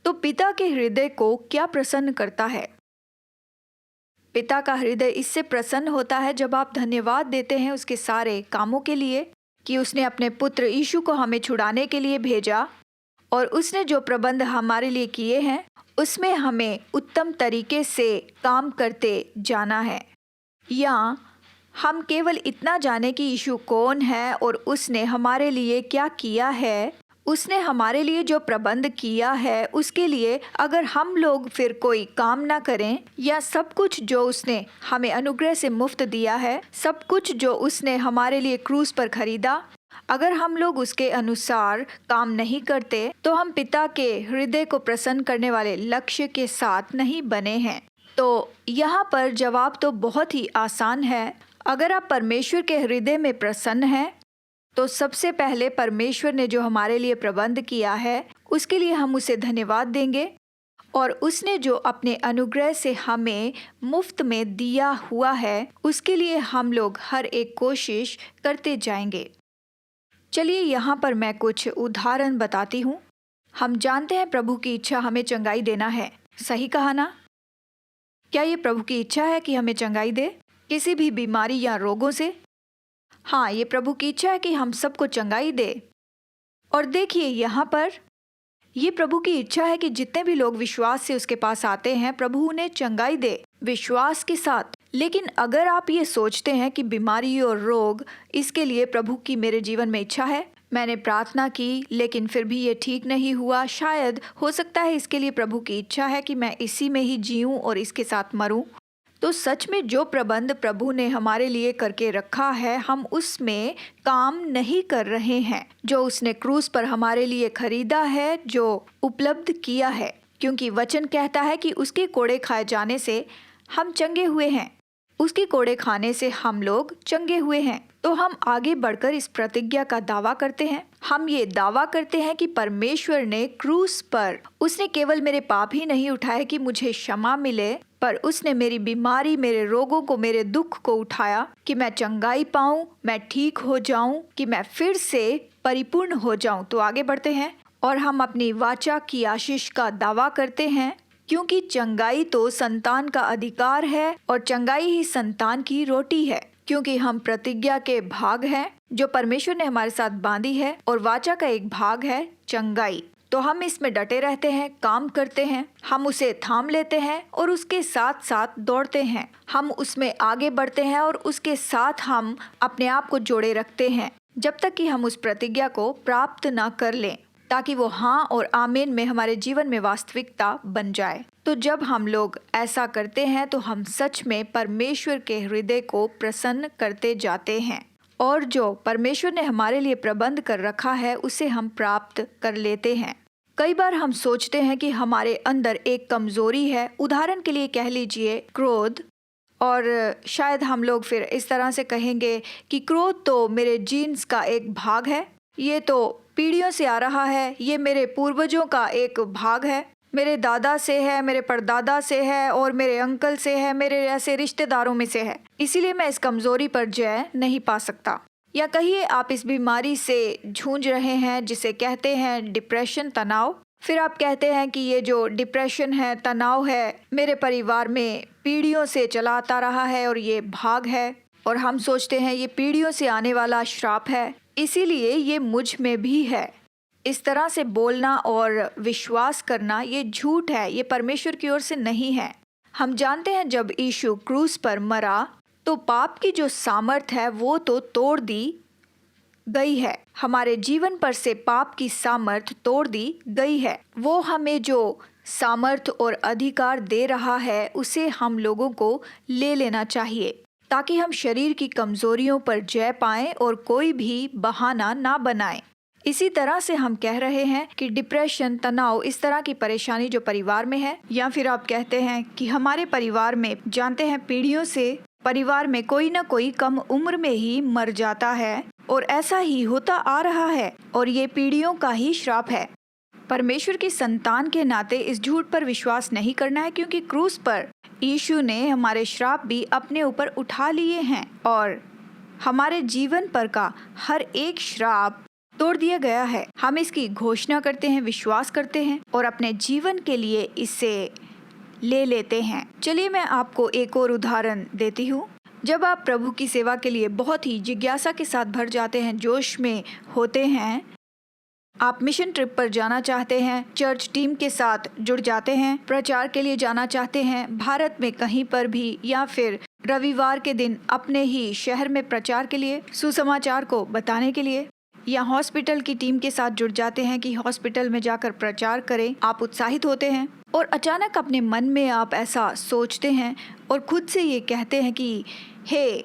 तो पिता के हृदय को क्या प्रसन्न करता है? पिता का हृदय इससे प्रसन्न होता है जब आप धन्यवाद देते हैं उसके सारे कामों के लिए, कि उसने अपने पुत्र यीशु को हमें छुड़ाने के लिए भेजा और उसने जो प्रबंध हमारे लिए किए हैं उसमें हमें उत्तम तरीके से काम करते जाना है। या हम केवल इतना जाने कि यीशु कौन है और उसने हमारे लिए क्या किया है, उसने हमारे लिए जो प्रबंध किया है उसके लिए अगर हम लोग फिर कोई काम ना करें, या सब कुछ जो उसने हमें अनुग्रह से मुफ्त दिया है, सब कुछ जो उसने हमारे लिए क्रूस पर खरीदा, अगर हम लोग उसके अनुसार काम नहीं करते, तो हम पिता के हृदय को प्रसन्न करने वाले लक्ष्य के साथ नहीं बने हैं। तो यहाँ पर जवाब तो बहुत ही आसान है। अगर आप परमेश्वर के हृदय में प्रसन्न हैं, तो सबसे पहले परमेश्वर ने जो हमारे लिए प्रबंध किया है उसके लिए हम उसे धन्यवाद देंगे, और उसने जो अपने अनुग्रह से हमें मुफ्त में दिया हुआ है उसके लिए हम लोग हर एक कोशिश करते जाएंगे। चलिए यहाँ पर मैं कुछ उदाहरण बताती हूँ। हम जानते हैं प्रभु की इच्छा हमें चंगाई देना है, सही कहा ना? क्या ये प्रभु की इच्छा है कि हमें चंगाई दे किसी भी बीमारी या रोगों से? हाँ, ये प्रभु की इच्छा है कि हम सबको चंगाई दे। और देखिए यहाँ पर ये प्रभु की इच्छा है कि जितने भी लोग विश्वास से उसके पास आते हैं प्रभु उन्हें चंगाई दे विश्वास के साथ। लेकिन अगर आप ये सोचते हैं कि बीमारी और रोग, इसके लिए प्रभु की मेरे जीवन में इच्छा है, मैंने प्रार्थना की लेकिन फिर भी ये ठीक नहीं हुआ, शायद हो सकता है इसके लिए प्रभु की इच्छा है कि मैं इसी में ही जीऊं और इसके साथ मरूं, तो सच में जो प्रबंध प्रभु ने हमारे लिए करके रखा है हम उसमें काम नहीं कर रहे हैं, जो उसने क्रूस पर हमारे लिए खरीदा है, जो उपलब्ध किया है। क्योंकि वचन कहता है कि उसके कोड़े खाए जाने से हम चंगे हुए हैं। उसके कोड़े खाने से हम लोग चंगे हुए हैं। तो हम आगे बढ़कर इस प्रतिज्ञा का दावा करते हैं। हम ये दावा करते हैं कि परमेश्वर ने क्रूस पर उसने केवल मेरे पाप ही नहीं उठाए कि मुझे क्षमा मिले, पर उसने मेरी बीमारी, मेरे रोगों को, मेरे दुख को उठाया कि मैं चंगाई पाऊं, मैं ठीक हो जाऊं, कि मैं फिर से परिपूर्ण हो जाऊं। तो आगे बढ़ते हैं और हम अपनी वाचा की आशीष का दावा करते हैं, क्योंकि चंगाई तो संतान का अधिकार है और चंगाई ही संतान की रोटी है। क्योंकि हम प्रतिज्ञा के भाग हैं जो परमेश्वर ने हमारे साथ बांधी है, और वाचा का एक भाग है चंगाई। तो हम इसमें डटे रहते हैं, काम करते हैं, हम उसे थाम लेते हैं और उसके साथ साथ दौड़ते हैं। हम उसमें आगे बढ़ते हैं और उसके साथ हम अपने आप को जोड़े रखते हैं, जब तक कि हम उस प्रतिज्ञा को प्राप्त ना कर लें, ताकि वो हाँ और आमीन में हमारे जीवन में वास्तविकता बन जाए। तो जब हम लोग ऐसा करते हैं तो हम सच में परमेश्वर के हृदय को प्रसन्न करते जाते हैं, और जो परमेश्वर ने हमारे लिए प्रबंध कर रखा है उसे हम प्राप्त कर लेते हैं। कई बार हम सोचते हैं कि हमारे अंदर एक कमजोरी है, उदाहरण के लिए कह लीजिए क्रोध, और शायद हम लोग फिर इस तरह से कहेंगे कि क्रोध तो मेरे जीन्स का एक भाग है, ये तो पीढ़ियों से आ रहा है, ये मेरे पूर्वजों का एक भाग है, मेरे दादा से है, मेरे परदादा से है और मेरे अंकल से है, मेरे ऐसे रिश्तेदारों में से है, इसीलिए मैं इस कमजोरी पर जय नहीं पा सकता। या कहिए आप इस बीमारी से जूझ रहे हैं जिसे कहते हैं डिप्रेशन, तनाव। फिर आप कहते हैं कि ये जो डिप्रेशन है, तनाव है, मेरे परिवार में पीढ़ियों से चला आता रहा है और ये भाग है, और हम सोचते हैं ये पीढ़ियों से आने वाला श्राप है, इसीलिए ये मुझ में भी है। इस तरह से बोलना और विश्वास करना ये झूठ है, ये परमेश्वर की ओर से नहीं है। हम जानते हैं जब यीशु क्रूस पर मरा तो पाप की जो सामर्थ है वो तो तोड़ दी गई है, हमारे जीवन पर से पाप की सामर्थ तोड़ दी गई है। वो हमें जो सामर्थ और अधिकार दे रहा है उसे हम लोगों को ले लेना चाहिए, ताकि हम शरीर की कमजोरियों पर जय पाएं और कोई भी बहाना ना बनाएं। इसी तरह से हम कह रहे हैं कि डिप्रेशन, तनाव, इस तरह की परेशानी जो परिवार में है, या फिर आप कहते हैं कि हमारे परिवार में, जानते हैं पीढ़ियों से परिवार में कोई ना कोई कम उम्र में ही मर जाता है और ऐसा ही होता आ रहा है और ये पीढ़ियों का ही श्राप है। परमेश्वर की संतान के नाते इस झूठ पर विश्वास नहीं करना है, क्योंकि क्रूस पर यीशु ने हमारे श्राप भी अपने ऊपर उठा लिए हैं और हमारे जीवन पर का हर एक श्राप तोड़ दिया गया है। हम इसकी घोषणा करते हैं, विश्वास करते हैं और अपने जीवन के लिए इसे ले लेते हैं। चलिए मैं आपको एक और उदाहरण देती हूँ। जब आप प्रभु की सेवा के लिए बहुत ही जिज्ञासा के साथ भर जाते हैं, जोश में होते हैं, आप मिशन ट्रिप पर जाना चाहते हैं, चर्च टीम के साथ जुड़ जाते हैं, प्रचार के लिए जाना चाहते हैं, भारत में कहीं पर भी, या फिर रविवार के दिन अपने ही शहर में प्रचार के लिए, सुसमाचार को बताने के लिए, या हॉस्पिटल की टीम के साथ जुड़ जाते हैं कि हॉस्पिटल में जाकर प्रचार करें। आप उत्साहित होते हैं और अचानक अपने मन में आप ऐसा सोचते हैं और खुद से ये कहते हैं कि हे,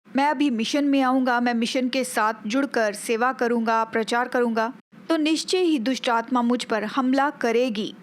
मैं अभी मिशन में आऊँगा, मैं मिशन के साथ जुड़कर सेवा करूँगा, प्रचार करूँगा, तो निश्चय ही दुष्ट आत्मा मुझ पर हमला करेगी।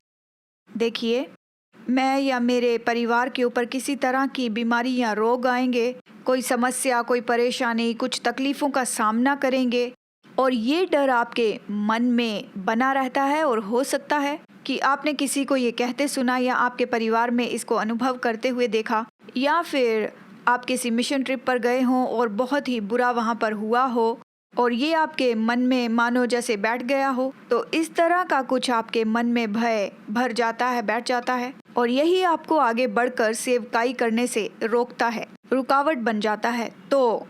देखिए, मैं या मेरे परिवार के ऊपर किसी तरह की बीमारी या रोग आएंगे, कोई समस्या, कोई परेशानी, कुछ तकलीफ़ों का सामना करेंगे, और ये डर आपके मन में बना रहता है। और हो सकता है कि आपने किसी को ये कहते सुना या आपके परिवार में इसको अनुभव करते हुए देखा, या फिर आप किसी मिशन ट्रिप पर गए हों और बहुत ही बुरा वहाँ पर हुआ हो और ये आपके मन में मानो जैसे बैठ गया हो। तो इस तरह का कुछ आपके मन में भय भर जाता है, बैठ जाता है, और यही आपको आगे बढ़कर सेवकाई करने से रोकता है, रुकावट बन जाता है। तो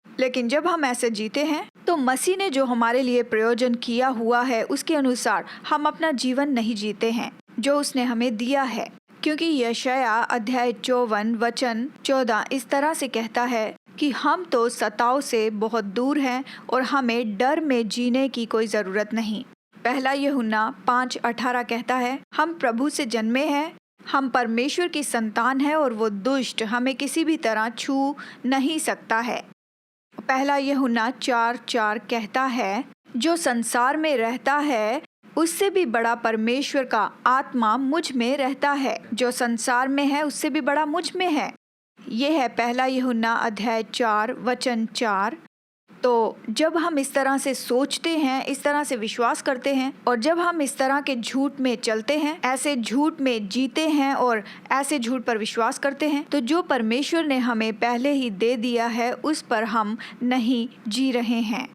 लेकिन जब हम ऐसे जीते हैं तो मसीह ने जो हमारे लिए प्रयोजन किया हुआ है उसके अनुसार हम अपना जीवन नहीं जीते हैं जो उसने हमें दिया है। क्योंकि यशाया अध्याय 54 वचन 14 इस तरह से कहता है कि हम तो सताव से बहुत दूर हैं और हमें डर में जीने की कोई ज़रूरत नहीं। पहला यूहन्ना 5:18 कहता है, हम प्रभु से जन्मे हैं, हम परमेश्वर की संतान हैं और वो दुष्ट हमें किसी भी तरह छू नहीं सकता है। पहला यूहन्ना 4:4 कहता है, जो संसार में रहता है उससे भी बड़ा परमेश्वर का आत्मा मुझ में रहता है। जो संसार में है उससे भी बड़ा मुझ में है। ये है पहला यूहन्ना अध्याय 4 वचन 4। तो जब हम इस तरह से सोचते हैं, इस तरह से विश्वास करते हैं और जब हम इस तरह के झूठ में चलते हैं, ऐसे झूठ में जीते हैं और ऐसे झूठ पर विश्वास करते हैं, तो जो परमेश्वर ने हमें पहले ही दे दिया है उस पर हम नहीं जी रहे हैं।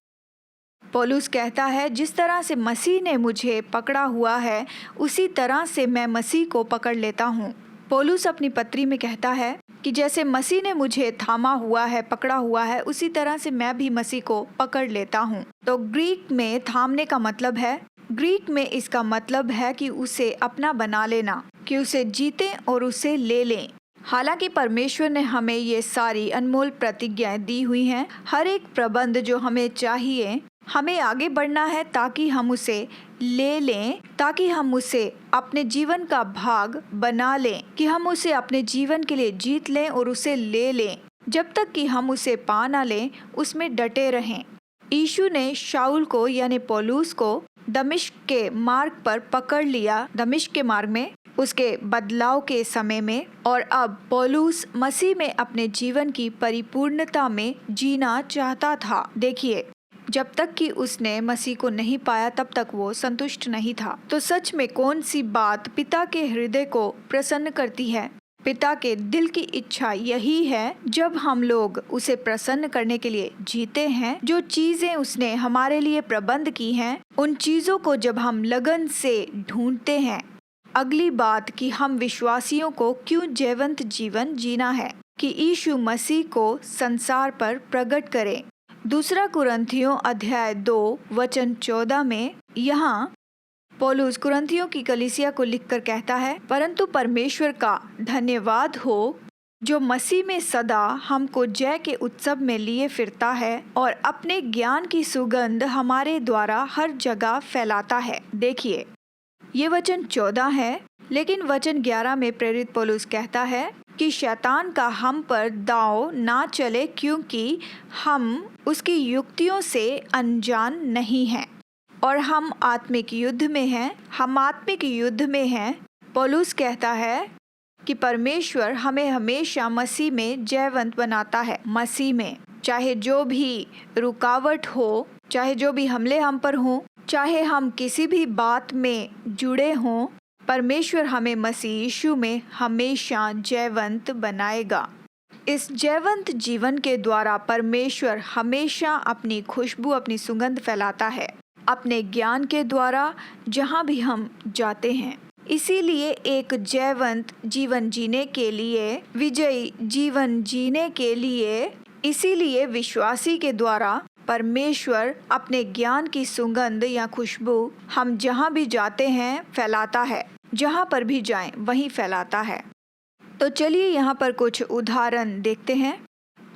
पौलुस कहता है, जिस तरह से मसीह ने मुझे पकड़ा हुआ है उसी तरह से मैं मसीह को पकड़ लेता हूँ। पौलुस अपनी पत्री में कहता है कि जैसे मसीह ने मुझे थामा हुआ है, पकड़ा हुआ है, उसी तरह से मैं भी मसीह को पकड़ लेता हूँ। तो ग्रीक में थामने का मतलब है, ग्रीक में इसका मतलब है कि उसे अपना बना लेना, कि उसे जीते और उसे ले लें। हालांकि परमेश्वर ने हमें ये सारी अनमोल प्रतिज्ञाएं दी हुई हैं। हर एक प्रबंध जो हमें चाहिए, हमें आगे बढ़ना है ताकि हम उसे ले लें, ताकि हम उसे अपने जीवन का भाग बना लें, कि हम उसे अपने जीवन के लिए जीत लें और उसे ले लें। जब तक कि हम उसे पा ना लें, उसमें डटे रहें। यीशु ने शाऊल को यानी पौलुस को दमिश्क के मार्ग पर पकड़ लिया, दमिश्क के मार्ग में उसके बदलाव के समय में, और अब पौलुस मसीह में अपने जीवन की परिपूर्णता में जीना चाहता था। देखिए, जब तक कि उसने मसीह को नहीं पाया तब तक वो संतुष्ट नहीं था। तो सच में कौन सी बात पिता के हृदय को प्रसन्न करती है? पिता के दिल की इच्छा यही है, जब हम लोग उसे प्रसन्न करने के लिए जीते हैं, जो चीजें उसने हमारे लिए प्रबंध की हैं, उन चीजों को जब हम लगन से ढूंढते हैं। अगली बात कि हम विश्वासियों को क्यों जयवंत जीवन जीना है, कि यीशु मसीह को संसार पर प्रकट करे। दूसरा कुरिन्थियों अध्याय 2 वचन 14 में यहाँ पौलुस कुरिन्थियों की कलीसिया को लिखकर कहता है, परंतु परमेश्वर का धन्यवाद हो जो मसीह में सदा हमको जय के उत्सव में लिए फिरता है और अपने ज्ञान की सुगंध हमारे द्वारा हर जगह फैलाता है। देखिए, ये वचन 14 है, लेकिन वचन 11 में प्रेरित पौलुस कहता है कि शैतान का हम पर दांव ना चले, क्योंकि हम उसकी युक्तियों से अनजान नहीं हैं और हम आत्मिक युद्ध में हैं। हम आत्मिक युद्ध में हैं। पौलुस कहता है कि परमेश्वर हमें हमेशा मसीह में जयवंत बनाता है। मसीह में चाहे जो भी रुकावट हो, चाहे जो भी हमले हम पर हों, चाहे हम किसी भी बात में जुड़े हों, परमेश्वर हमें मसीह यीशु में हमेशा जयवंत बनाएगा। इस जयवंत जीवन के द्वारा परमेश्वर हमेशा अपनी खुशबू, अपनी सुगंध फैलाता है, अपने ज्ञान के द्वारा जहाँ भी हम जाते हैं। इसीलिए एक जयवंत जीवन जीने के लिए, विजयी जीवन जीने के लिए, इसीलिए विश्वासी के द्वारा परमेश्वर अपने ज्ञान की सुगंध या खुशबू हम जहाँ भी जाते हैं फैलाता है। जहाँ पर भी जाएं वहीं फैलाता है। तो चलिए यहाँ पर कुछ उदाहरण देखते हैं,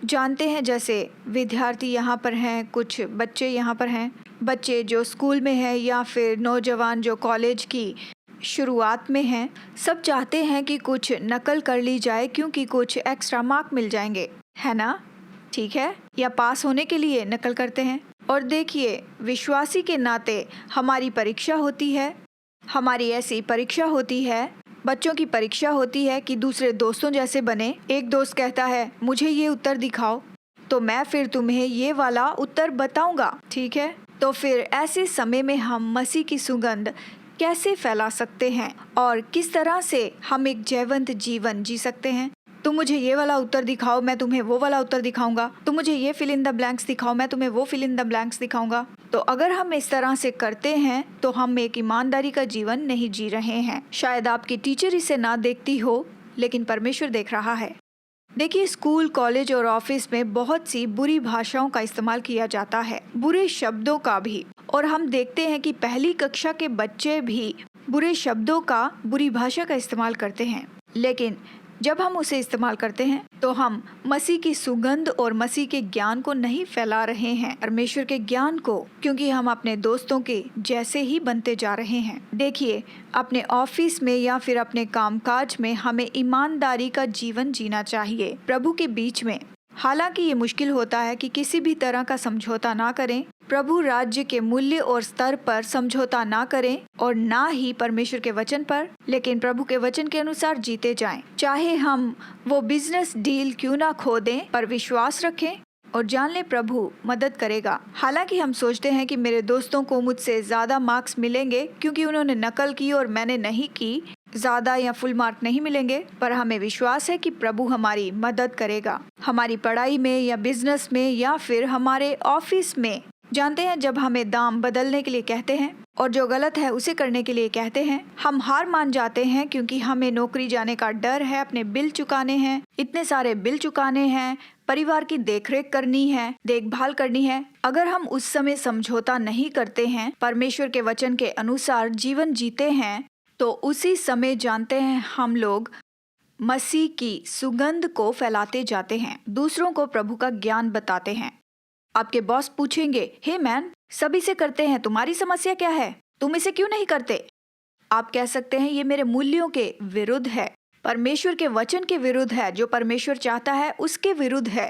जानते हैं। जैसे विद्यार्थी यहाँ पर हैं, कुछ बच्चे यहाँ पर हैं, बच्चे जो स्कूल में हैं या फिर नौजवान जो कॉलेज की शुरुआत में हैं, सब चाहते हैं कि कुछ नकल कर ली जाए क्योंकि कुछ एक्स्ट्रा मार्क मिल जाएंगे, है ना? ठीक है, या पास होने के लिए नकल करते हैं। और देखिए, विश्वासी के नाते हमारी परीक्षा होती है, हमारी ऐसी परीक्षा होती है, बच्चों की परीक्षा होती है कि दूसरे दोस्तों जैसे बने। एक दोस्त कहता है मुझे ये उत्तर दिखाओ, तो मैं फिर तुम्हें ये वाला उत्तर बताऊंगा, ठीक है? तो फिर ऐसे समय में हम मसीह की सुगंध कैसे फैला सकते हैं और किस तरह से हम एक जयवंत जीवन जी सकते हैं? तुम मुझे ये वाला उत्तर दिखाओ, मैं तुम्हें वो वाला उत्तर दिखाऊंगा। तुम मुझे ये फिल इन द ब्लैंक्स दिखाओ, मैं तुम्हें वो फिल इन द ब्लैंक्स दिखाऊंगा। तो अगर हम इस तरह से करते हैं तो हम एक ईमानदारी का जीवन नहीं जी रहे हैं। शायद आपकी टीचर इसे ना देखती हो, लेकिन परमेश्वर देख रहा है। देखिए, स्कूल, कॉलेज और ऑफिस में बहुत सी बुरी भाषाओं का इस्तेमाल किया जाता है, बुरे शब्दों का भी। और हम देखते हैं कि पहली कक्षा के बच्चे भी बुरे शब्दों का, बुरी भाषा का इस्तेमाल करते हैं। लेकिन जब हम उसे इस्तेमाल करते हैं तो हम मसीह की सुगंध और मसीह के ज्ञान को नहीं फैला रहे हैं, परमेश्वर के ज्ञान को, क्योंकि हम अपने दोस्तों के जैसे ही बनते जा रहे हैं। देखिए, अपने ऑफिस में या फिर अपने कामकाज में हमें ईमानदारी का जीवन जीना चाहिए प्रभु के बीच में। हालांकि ये मुश्किल होता है कि किसी भी तरह का समझौता ना करें, प्रभु राज्य के मूल्य और स्तर पर समझौता ना करें और ना ही परमेश्वर के वचन पर, लेकिन प्रभु के वचन के अनुसार जीते जाएं। चाहे हम वो बिजनेस डील क्यों ना खो दें, पर विश्वास रखें और जान ले प्रभु मदद करेगा। हालांकि हम सोचते हैं कि मेरे दोस्तों को मुझसे ज्यादा मार्क्स मिलेंगे क्योंकि उन्होंने नकल की और मैंने नहीं की, ज्यादा या फुल मार्क नहीं मिलेंगे, पर हमें विश्वास है कि प्रभु हमारी मदद करेगा, हमारी पढ़ाई में या बिजनेस में या फिर हमारे ऑफिस में। जानते हैं, जब हमें दाम बदलने के लिए कहते हैं और जो गलत है उसे करने के लिए कहते हैं, हम हार मान जाते हैं क्योंकि हमें नौकरी जाने का डर है, अपने बिल चुकाने हैं, इतने सारे बिल चुकाने हैं, परिवार की देखरेख करनी है, देखभाल करनी है। अगर हम उस समय समझौता नहीं करते हैं, परमेश्वर के वचन के अनुसार जीवन जीते हैं, तो उसी समय जानते हैं हम लोग मसीह की सुगंध को फैलाते जाते हैं, दूसरों को प्रभु का ज्ञान बताते हैं। आपके बॉस पूछेंगे, हे मैन, सभी से करते हैं, तुम्हारी समस्या क्या है, तुम इसे क्यों नहीं करते? आप कह सकते हैं, ये मेरे मूल्यों के विरुद्ध है, परमेश्वर के वचन के विरुद्ध है, जो परमेश्वर चाहता है उसके विरुद्ध है।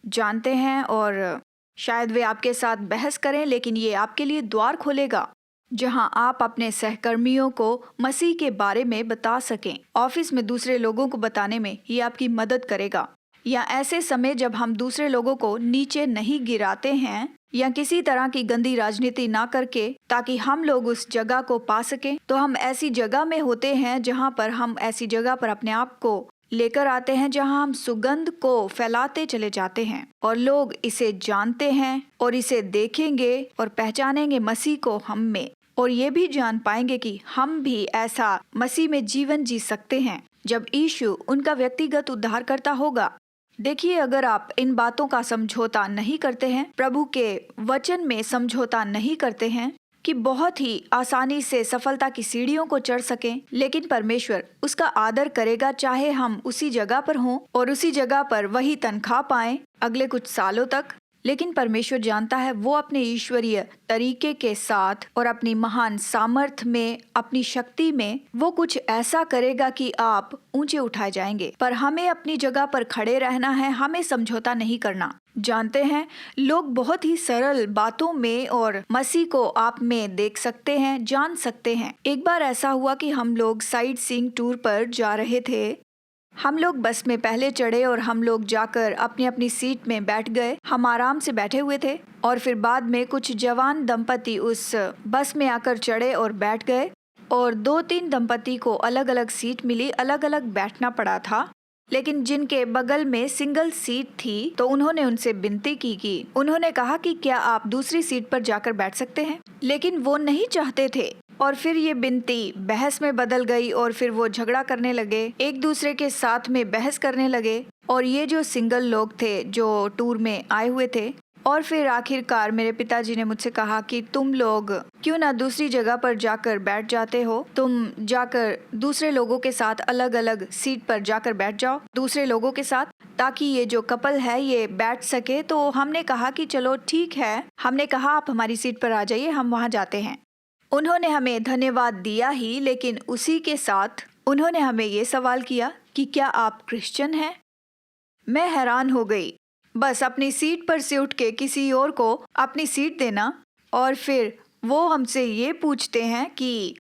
जानते हैं, और शायद वे आपके साथ बहस करें, लेकिन ये आपके लिए द्वार खोलेगा जहां आप अपने सहकर्मियों को मसीह के बारे में बता सकें। ऑफिस में दूसरे लोगों को बताने में ये आपकी मदद करेगा। या ऐसे समय जब हम दूसरे लोगों को नीचे नहीं गिराते हैं या किसी तरह की गंदी राजनीति ना करके ताकि हम लोग उस जगह को पा सकें, तो हम ऐसी जगह में होते हैं जहां पर हम ऐसी जगह पर अपने आप को लेकर आते हैं जहां हम सुगंध को फैलाते चले जाते हैं और लोग इसे जानते हैं और इसे देखेंगे और पहचानेंगे मसीह को हम में, और ये भी जान पाएंगे कि हम भी ऐसा मसीह में जीवन जी सकते हैं जब यीशु उनका व्यक्तिगत उद्धारकर्ता होगा। देखिए, अगर आप इन बातों का समझौता नहीं करते हैं, प्रभु के वचन में समझौता नहीं करते हैं कि बहुत ही आसानी से सफलता की सीढ़ियों को चढ़ सकें, लेकिन परमेश्वर उसका आदर करेगा चाहे हम उसी जगह पर हों और उसी जगह पर वही तनख्वाह पाएं अगले कुछ सालों तक। लेकिन परमेश्वर जानता है वो अपने ईश्वरीय तरीके के साथ और अपनी महान सामर्थ में, अपनी शक्ति में वो कुछ ऐसा करेगा कि आप ऊंचे उठाए जाएंगे। पर हमें अपनी जगह पर खड़े रहना है, हमें समझौता नहीं करना। जानते हैं, लोग बहुत ही सरल बातों में और मसीह को आप में देख सकते हैं, जान सकते हैं। एक बार ऐसा हुआ कि हम लोग साइट सीइंग टूर पर जा रहे थे। हम लोग बस में पहले चढ़े और हम लोग जाकर अपनी अपनी सीट में बैठ गए। हम आराम से बैठे हुए थे और फिर बाद में कुछ जवान दंपति उस बस में आकर चढ़े और बैठ गए और 2-3 दंपति को अलग अलग सीट मिली, अलग अलग बैठना पड़ा था। लेकिन जिनके बगल में सिंगल सीट थी तो उन्होंने उनसे विनती की कि उन्होंने कहा कि क्या आप दूसरी सीट पर जाकर बैठ सकते हैं, लेकिन वो नहीं चाहते थे। और फिर ये विनती बहस में बदल गई और फिर वो झगड़ा करने लगे, एक दूसरे के साथ में बहस करने लगे। और ये जो सिंगल लोग थे जो टूर में आए हुए थे, और फिर आखिरकार मेरे पिताजी ने मुझसे कहा कि तुम लोग क्यों ना दूसरी जगह पर जाकर बैठ जाते हो, तुम जाकर दूसरे लोगों के साथ अलग अलग सीट पर जाकर बैठ जाओ दूसरे लोगों के साथ, ताकि ये जो कपल है ये बैठ सके। तो हमने कहा कि चलो ठीक है, हमने कहा आप हमारी सीट पर आ जाइए, हम वहाँ जाते हैं। उन्होंने हमें धन्यवाद दिया ही, लेकिन उसी के साथ उन्होंने हमें ये सवाल किया कि क्या आप क्रिश्चियन हैं? मैं हैरान हो गई। बस अपनी सीट पर से उठ के किसी और को अपनी सीट देना और फिर वो हमसे ये पूछते हैं कि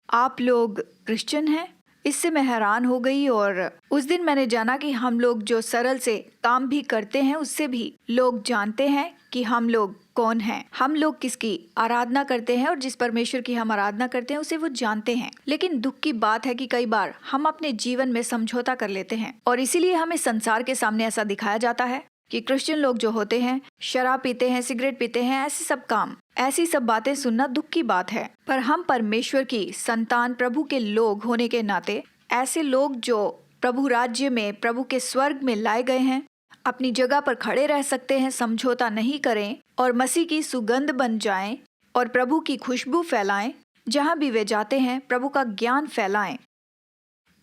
आप लोग क्रिश्चियन हैं। इससे मैं हैरान हो गई और उस दिन मैंने जाना कि हम लोग जो सरल से काम भी करते हैं उससे भी लोग जानते हैं कि हम लोग कौन हैं, हम लोग किसकी आराधना करते हैं और जिस परमेश्वर की हम आराधना करते हैं उसे वो जानते हैं। लेकिन दुख की बात है कि कई बार हम अपने जीवन में समझौता कर लेते हैं और इसीलिए हमें संसार के सामने ऐसा दिखाया जाता है कि क्रिश्चियन लोग जो होते हैं शराब पीते हैं, सिगरेट पीते हैं, ऐसे सब काम, ऐसी सब बातें सुनना दुख की बात है। पर हम परमेश्वर की संतान, प्रभु के लोग होने के नाते, ऐसे लोग जो प्रभु राज्य में, प्रभु के स्वर्ग में लाए गए हैं, अपनी जगह पर खड़े रह सकते हैं, समझौता नहीं करें और मसीह की सुगंध बन जाएं और प्रभु की खुशबू फैलाएं। जहां भी वे जाते हैं प्रभु का ज्ञान फैलाएं।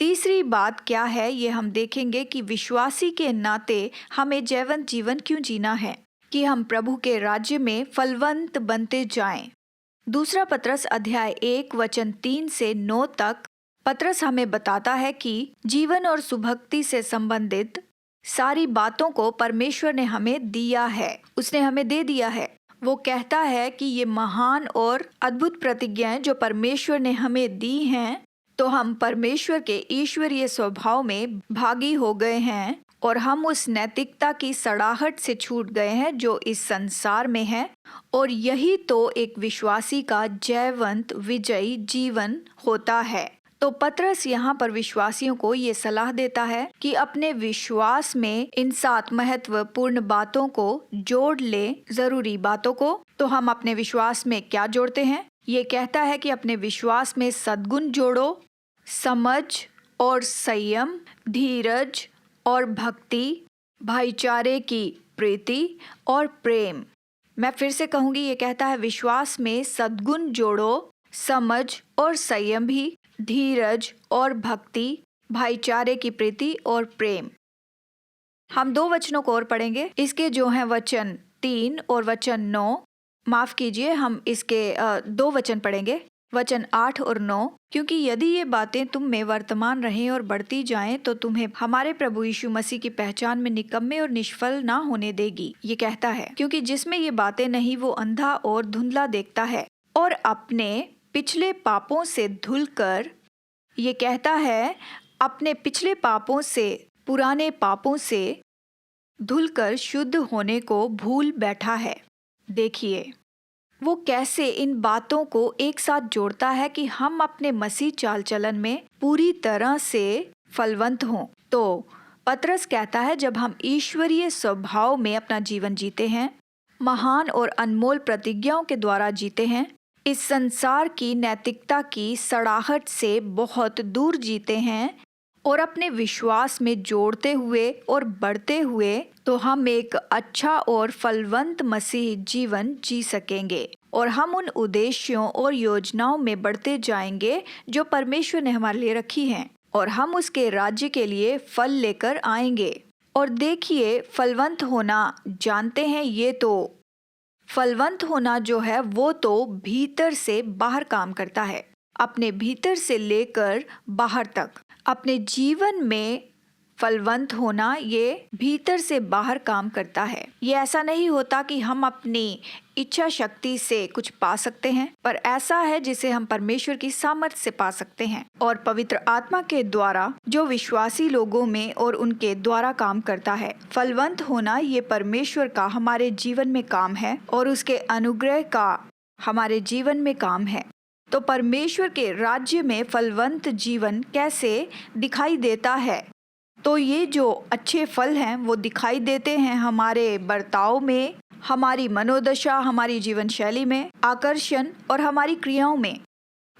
तीसरी बात क्या है ये हम देखेंगे कि विश्वासी के नाते हमें जैवंत जीवन क्यों जीना है, कि हम प्रभु के राज्य में फलवंत बनते जाएं। दूसरा पत्रस अध्याय 1 वचन 3 से 9 तक पत्रस हमें बताता है कि जीवन और सुभक्ति से संबंधित सारी बातों को परमेश्वर ने हमें दिया है, उसने हमें दे दिया है। वो कहता है कि ये महान और अद्भुत प्रतिज्ञाएं जो परमेश्वर ने हमें दी हैं, तो हम परमेश्वर के ईश्वरीय स्वभाव में भागी हो गए हैं और हम उस नैतिकता की सड़ाहट से छूट गए हैं जो इस संसार में है। और यही तो एक विश्वासी का जयवंत विजयी जीवन होता है। तो पतरस यहाँ पर विश्वासियों को ये सलाह देता है कि अपने विश्वास में इन 7 महत्वपूर्ण बातों को जोड़ ले, जरूरी बातों को। तो हम अपने विश्वास में क्या जोड़ते हैं? ये कहता है कि अपने विश्वास में सद्गुण जोड़ो, समझ और संयम, धीरज और भक्ति, भाईचारे की प्रीति और प्रेम। मैं फिर से कहूँगी, ये कहता है विश्वास में सद्गुण जोड़ो, समझ और संयम भी, धीरज और भक्ति, भाईचारे की प्रीति और प्रेम। हम 2 वचनों को और पढ़ेंगे। इसके जो हैं वचन 3 और वचन 9, माफ कीजिए, हम इसके 2 वचन पढ़ेंगे, वचन 8 और 9। क्योंकि यदि ये बातें तुम में वर्तमान रहें और बढ़ती जाएं, तो तुम्हें हमारे प्रभु यीशु मसीह की पहचान में निकम्मे और निष्फल ना होने देगी। ये कहता है क्योंकि जिसमें ये बातें नहीं वो अंधा और धुंधला देखता है और अपने पिछले पापों से धुलकर, ये कहता है अपने पिछले पापों से, पुराने पापों से धुलकर शुद्ध होने को भूल बैठा है। देखिए वो कैसे इन बातों को एक साथ जोड़ता है कि हम अपने मसीह चाल चलन में पूरी तरह से फलवंत हों। तो पतरस कहता है जब हम ईश्वरीय स्वभाव में अपना जीवन जीते हैं, महान और अनमोल प्रतिज्ञाओं के द्वारा जीते हैं, इस संसार की नैतिकता की सड़ाहट से बहुत दूर जीते हैं और अपने विश्वास में जोड़ते हुए और बढ़ते हुए, तो हम एक अच्छा और फलवंत मसीह जीवन जी सकेंगे और हम उन उद्देश्यों और योजनाओं में बढ़ते जाएंगे जो परमेश्वर ने हमारे लिए रखी हैं और हम उसके राज्य के लिए फल लेकर आएंगे। और देखिए, फलवंत होना जानते हैं, ये तो फलवंत होना जो है वो तो भीतर से बाहर काम करता है, अपने भीतर से लेकर बाहर तक। अपने जीवन में फलवंत होना ये भीतर से बाहर काम करता है। ये ऐसा नहीं होता कि हम अपनी इच्छा शक्ति से कुछ पा सकते हैं, पर ऐसा है जिसे हम परमेश्वर की सामर्थ्य से पा सकते हैं और पवित्र आत्मा के द्वारा जो विश्वासी लोगों में और उनके द्वारा काम करता है। फलवंत होना ये परमेश्वर का हमारे जीवन में काम है और उसके अनुग्रह का हमारे जीवन में काम है। तो परमेश्वर के राज्य में फलवंत जीवन कैसे दिखाई देता है? तो ये जो अच्छे फल हैं वो दिखाई देते हैं हमारे बर्ताव में, हमारी मनोदशा, हमारी जीवन शैली में, आकर्षण और हमारी क्रियाओं में।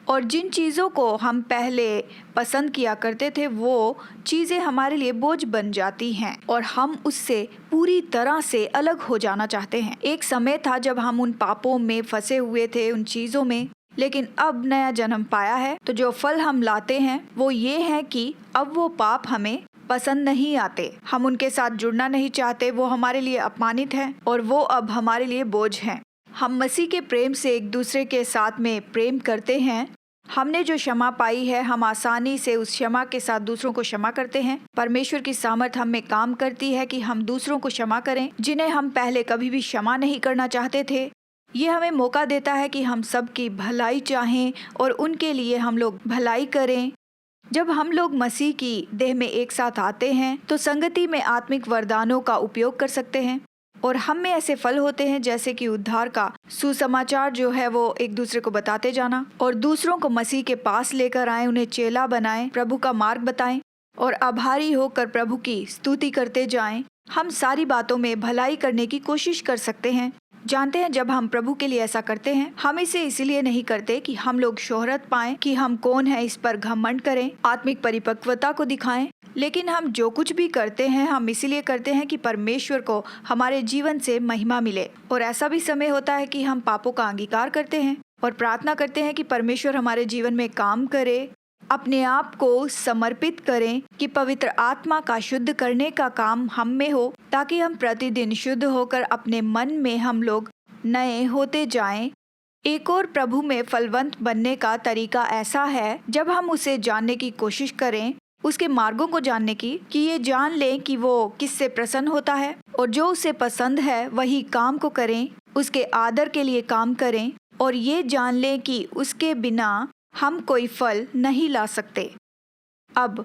और जिन चीज़ों को हम पहले पसंद किया करते थे वो चीज़ें हमारे लिए बोझ बन जाती हैं और हम उससे पूरी तरह से अलग हो जाना चाहते हैं। एक समय था जब हम उन पापों में फंसे हुए थे, उन चीज़ों में, लेकिन अब नया जन्म पाया है। तो जो फल हम लाते हैं वो ये है कि अब वो पाप हमें पसंद नहीं आते, हम उनके साथ जुड़ना नहीं चाहते, वो हमारे लिए अपमानित है और वो अब हमारे लिए बोझ हैं। हम मसीह के प्रेम से एक दूसरे के साथ में प्रेम करते हैं। हमने जो क्षमा पाई है, हम आसानी से उस क्षमा के साथ दूसरों को क्षमा करते हैं। परमेश्वर की सामर्थ हम में काम करती है कि हम दूसरों को क्षमा करें जिन्हें हम पहले कभी भी क्षमा नहीं करना चाहते थे। ये हमें मौका देता है कि हम सबकी भलाई चाहें और उनके लिए हम लोग भलाई करें। जब हम लोग मसीह की देह में एक साथ आते हैं तो संगति में आत्मिक वरदानों का उपयोग कर सकते हैं और हम में ऐसे फल होते हैं जैसे कि उद्धार का सुसमाचार जो है वो एक दूसरे को बताते जाना और दूसरों को मसीह के पास लेकर आए, उन्हें चेला बनाएं, प्रभु का मार्ग बताएं और आभारी होकर प्रभु की स्तुति करते जाएं। हम सारी बातों में भलाई करने की कोशिश कर सकते हैं। जानते हैं, जब हम प्रभु के लिए ऐसा करते हैं, हम इसे इसलिए नहीं करते कि हम लोग शोहरत पाएं, कि हम कौन हैं इस पर घमंड करें, आत्मिक परिपक्वता को दिखाएं, लेकिन हम जो कुछ भी करते हैं हम इसीलिए करते हैं कि परमेश्वर को हमारे जीवन से महिमा मिले। और ऐसा भी समय होता है कि हम पापों का अंगीकार करते हैं और प्रार्थना करते हैं कि परमेश्वर हमारे जीवन में काम करे, अपने आप को समर्पित करें कि पवित्र आत्मा का शुद्ध करने का काम हम में हो, ताकि हम प्रतिदिन शुद्ध होकर अपने मन में हम लोग नए होते जाएं। एक और प्रभु में फलवंत बनने का तरीका ऐसा है, जब हम उसे जानने की कोशिश करें, उसके मार्गों को जानने की, कि ये जान लें कि वो किससे प्रसन्न होता है और जो उसे पसंद है वही काम को करें, उसके आदर के लिए काम करें और ये जान लें कि उसके बिना हम कोई फल नहीं ला सकते। अब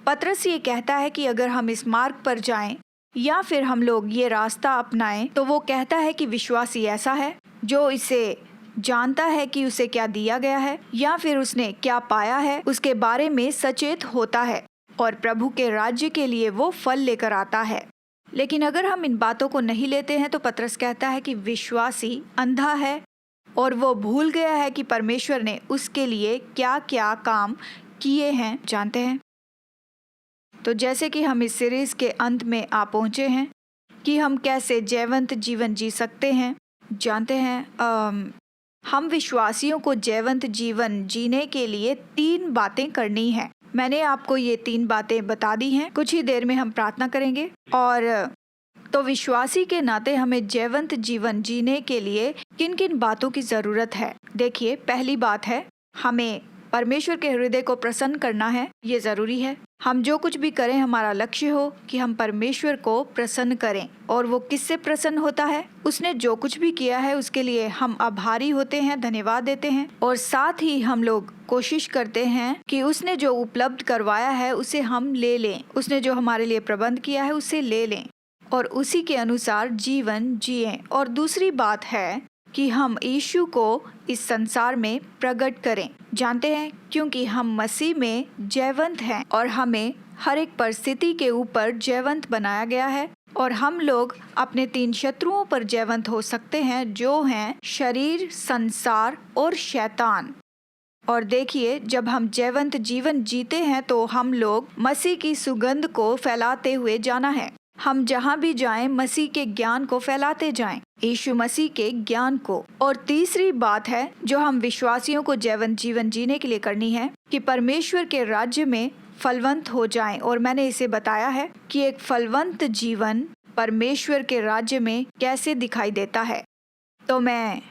पतरस ये कहता है कि अगर हम इस मार्ग पर जाएं या फिर हम लोग ये रास्ता अपनाएं, तो वो कहता है कि विश्वासी ऐसा है जो इसे जानता है कि उसे क्या दिया गया है या फिर उसने क्या पाया है, उसके बारे में सचेत होता है और प्रभु के राज्य के लिए वो फल लेकर आता है। लेकिन अगर हम इन बातों को नहीं लेते हैं तो पतरस कहता है कि विश्वासी अंधा है और वो भूल गया है कि परमेश्वर ने उसके लिए क्या क्या काम किए हैं। जानते हैं, तो जैसे कि हम इस सीरीज के अंत में आ पहुंचे हैं कि हम कैसे जयवंत जीवन जी सकते हैं। जानते हैं, हम विश्वासियों को जयवंत जीवन जीने के लिए 3 बातें करनी है। मैंने आपको ये 3 बातें बता दी हैं। कुछ ही देर में हम प्रार्थना करेंगे। और तो विश्वासी के नाते हमें जयवंत जीवन जीने के लिए किन किन बातों की ज़रूरत है। देखिए, पहली बात है हमें परमेश्वर के हृदय को प्रसन्न करना है। ये ज़रूरी है। हम जो कुछ भी करें हमारा लक्ष्य हो कि हम परमेश्वर को प्रसन्न करें। और वो किससे प्रसन्न होता है? उसने जो कुछ भी किया है उसके लिए हम आभारी होते हैं, धन्यवाद देते हैं और साथ ही हम लोग कोशिश करते हैं कि उसने जो उपलब्ध करवाया है उसे हम ले लें, उसने जो हमारे लिए प्रबंध किया है उसे ले लें और उसी के अनुसार जीवन जिएं। और दूसरी बात है कि हम यीशु को इस संसार में प्रकट करें। जानते हैं, क्योंकि हम मसीह में जयवंत हैं और हमें हर एक परिस्थिति के ऊपर जयवंत बनाया गया है और हम लोग अपने 3 शत्रुओं पर जयवंत हो सकते हैं, जो हैं शरीर, संसार और शैतान। और देखिए, जब हम जयवंत जीवन जीते हैं तो हम लोग मसीह की सुगंध को फैलाते हुए जाना है। हम जहाँ भी जाएं मसीह के ज्ञान को फैलाते जाएं, यीशु मसीह के ज्ञान को। और तीसरी बात है जो हम विश्वासियों को जयवंत जीवन जीने के लिए करनी है कि परमेश्वर के राज्य में फलवंत हो जाएं। और मैंने इसे बताया है कि एक फलवंत जीवन परमेश्वर के राज्य में कैसे दिखाई देता है। तो मैं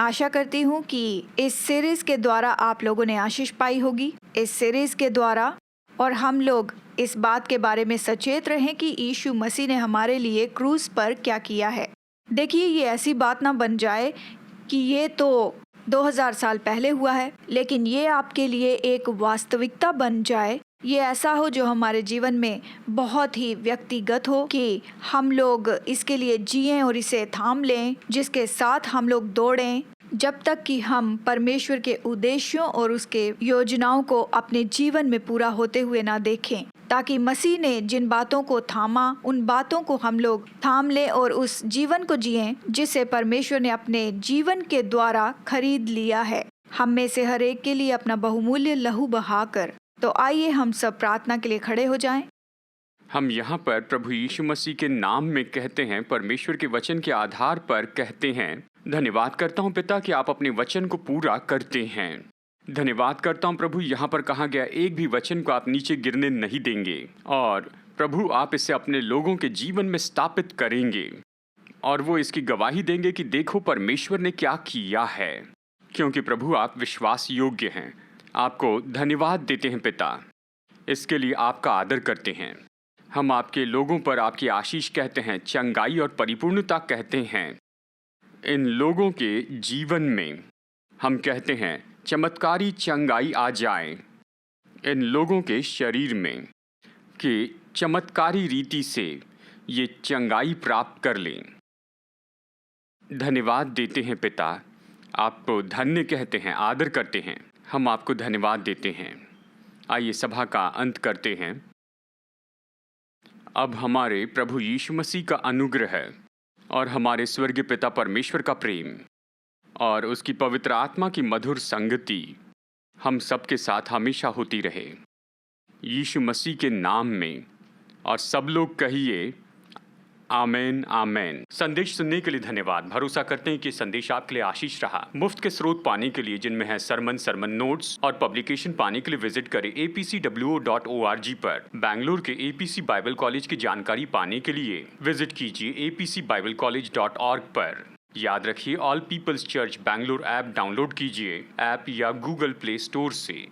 आशा करती हूँ कि इस सीरीज के द्वारा आप लोगों ने आशीष पाई होगी। इस सीरीज के द्वारा और हम लोग इस बात के बारे में सचेत रहें कि यीशु मसीह ने हमारे लिए क्रूस पर क्या किया है। देखिए, ये ऐसी बात ना बन जाए कि ये तो 2000 साल पहले हुआ है, लेकिन ये आपके लिए एक वास्तविकता बन जाए। ये ऐसा हो जो हमारे जीवन में बहुत ही व्यक्तिगत हो कि हम लोग इसके लिए जिएं और इसे थाम लें, जिसके साथ हम लोग दौड़ें जब तक कि हम परमेश्वर के उद्देश्यों और उसके योजनाओं को अपने जीवन में पूरा होते हुए ना देखें, ताकि मसीह ने जिन बातों को थामा उन बातों को हम लोग थाम लें और उस जीवन को जिएं जिसे परमेश्वर ने अपने जीवन के द्वारा खरीद लिया है, हम में से हर एक के लिए अपना बहुमूल्य लहू बहाकर। तो आइए हम सब प्रार्थना के लिए खड़े हो जाएं। हम यहाँ पर प्रभु यीशु मसीह के नाम में कहते हैं, परमेश्वर के वचन के आधार पर कहते हैं, धन्यवाद करता हूँ पिता कि आप अपने वचन को पूरा करते हैं। धन्यवाद करता हूँ प्रभु, यहाँ पर कहा गया एक भी वचन को आप नीचे गिरने नहीं देंगे और प्रभु आप इसे अपने लोगों के जीवन में स्थापित करेंगे और वो इसकी गवाही देंगे कि देखो परमेश्वर ने क्या किया है, क्योंकि प्रभु आप विश्वास योग्य हैं। आपको धन्यवाद देते हैं पिता, इसके लिए आपका आदर करते हैं। हम आपके लोगों पर आपकी आशीष कहते हैं, चंगाई और परिपूर्णता कहते हैं। इन लोगों के जीवन में हम कहते हैं चमत्कारी चंगाई आ जाए इन लोगों के शरीर में, कि चमत्कारी रीति से ये चंगाई प्राप्त कर लें। धन्यवाद देते हैं पिता, आपको धन्य कहते हैं, आदर करते हैं। हम आपको धन्यवाद देते हैं। आइए सभा का अंत करते हैं। अब हमारे प्रभु यीशु मसीह का अनुग्रह और हमारे स्वर्गीय पिता परमेश्वर का प्रेम और उसकी पवित्र आत्मा की मधुर संगति हम सबके साथ हमेशा होती रहे, यीशु मसीह के नाम में। और सब लोग कहिए आमेन आमेन। संदेश सुनने के लिए धन्यवाद। भरोसा करते हैं कि संदेश आपके लिए आशीष रहा। मुफ्त के स्रोत पाने के लिए, जिनमें है सरमन नोट्स और पब्लिकेशन, पाने के लिए विजिट करें apcwo.org पर। बैंगलोर के एपीसी बाइबल कॉलेज की जानकारी पाने के लिए विजिट कीजिए apcbiblecollege.org पर। याद रखिए, all peoples church Bangalore app download कीजिए ऐप या गूगल प्ले स्टोर से।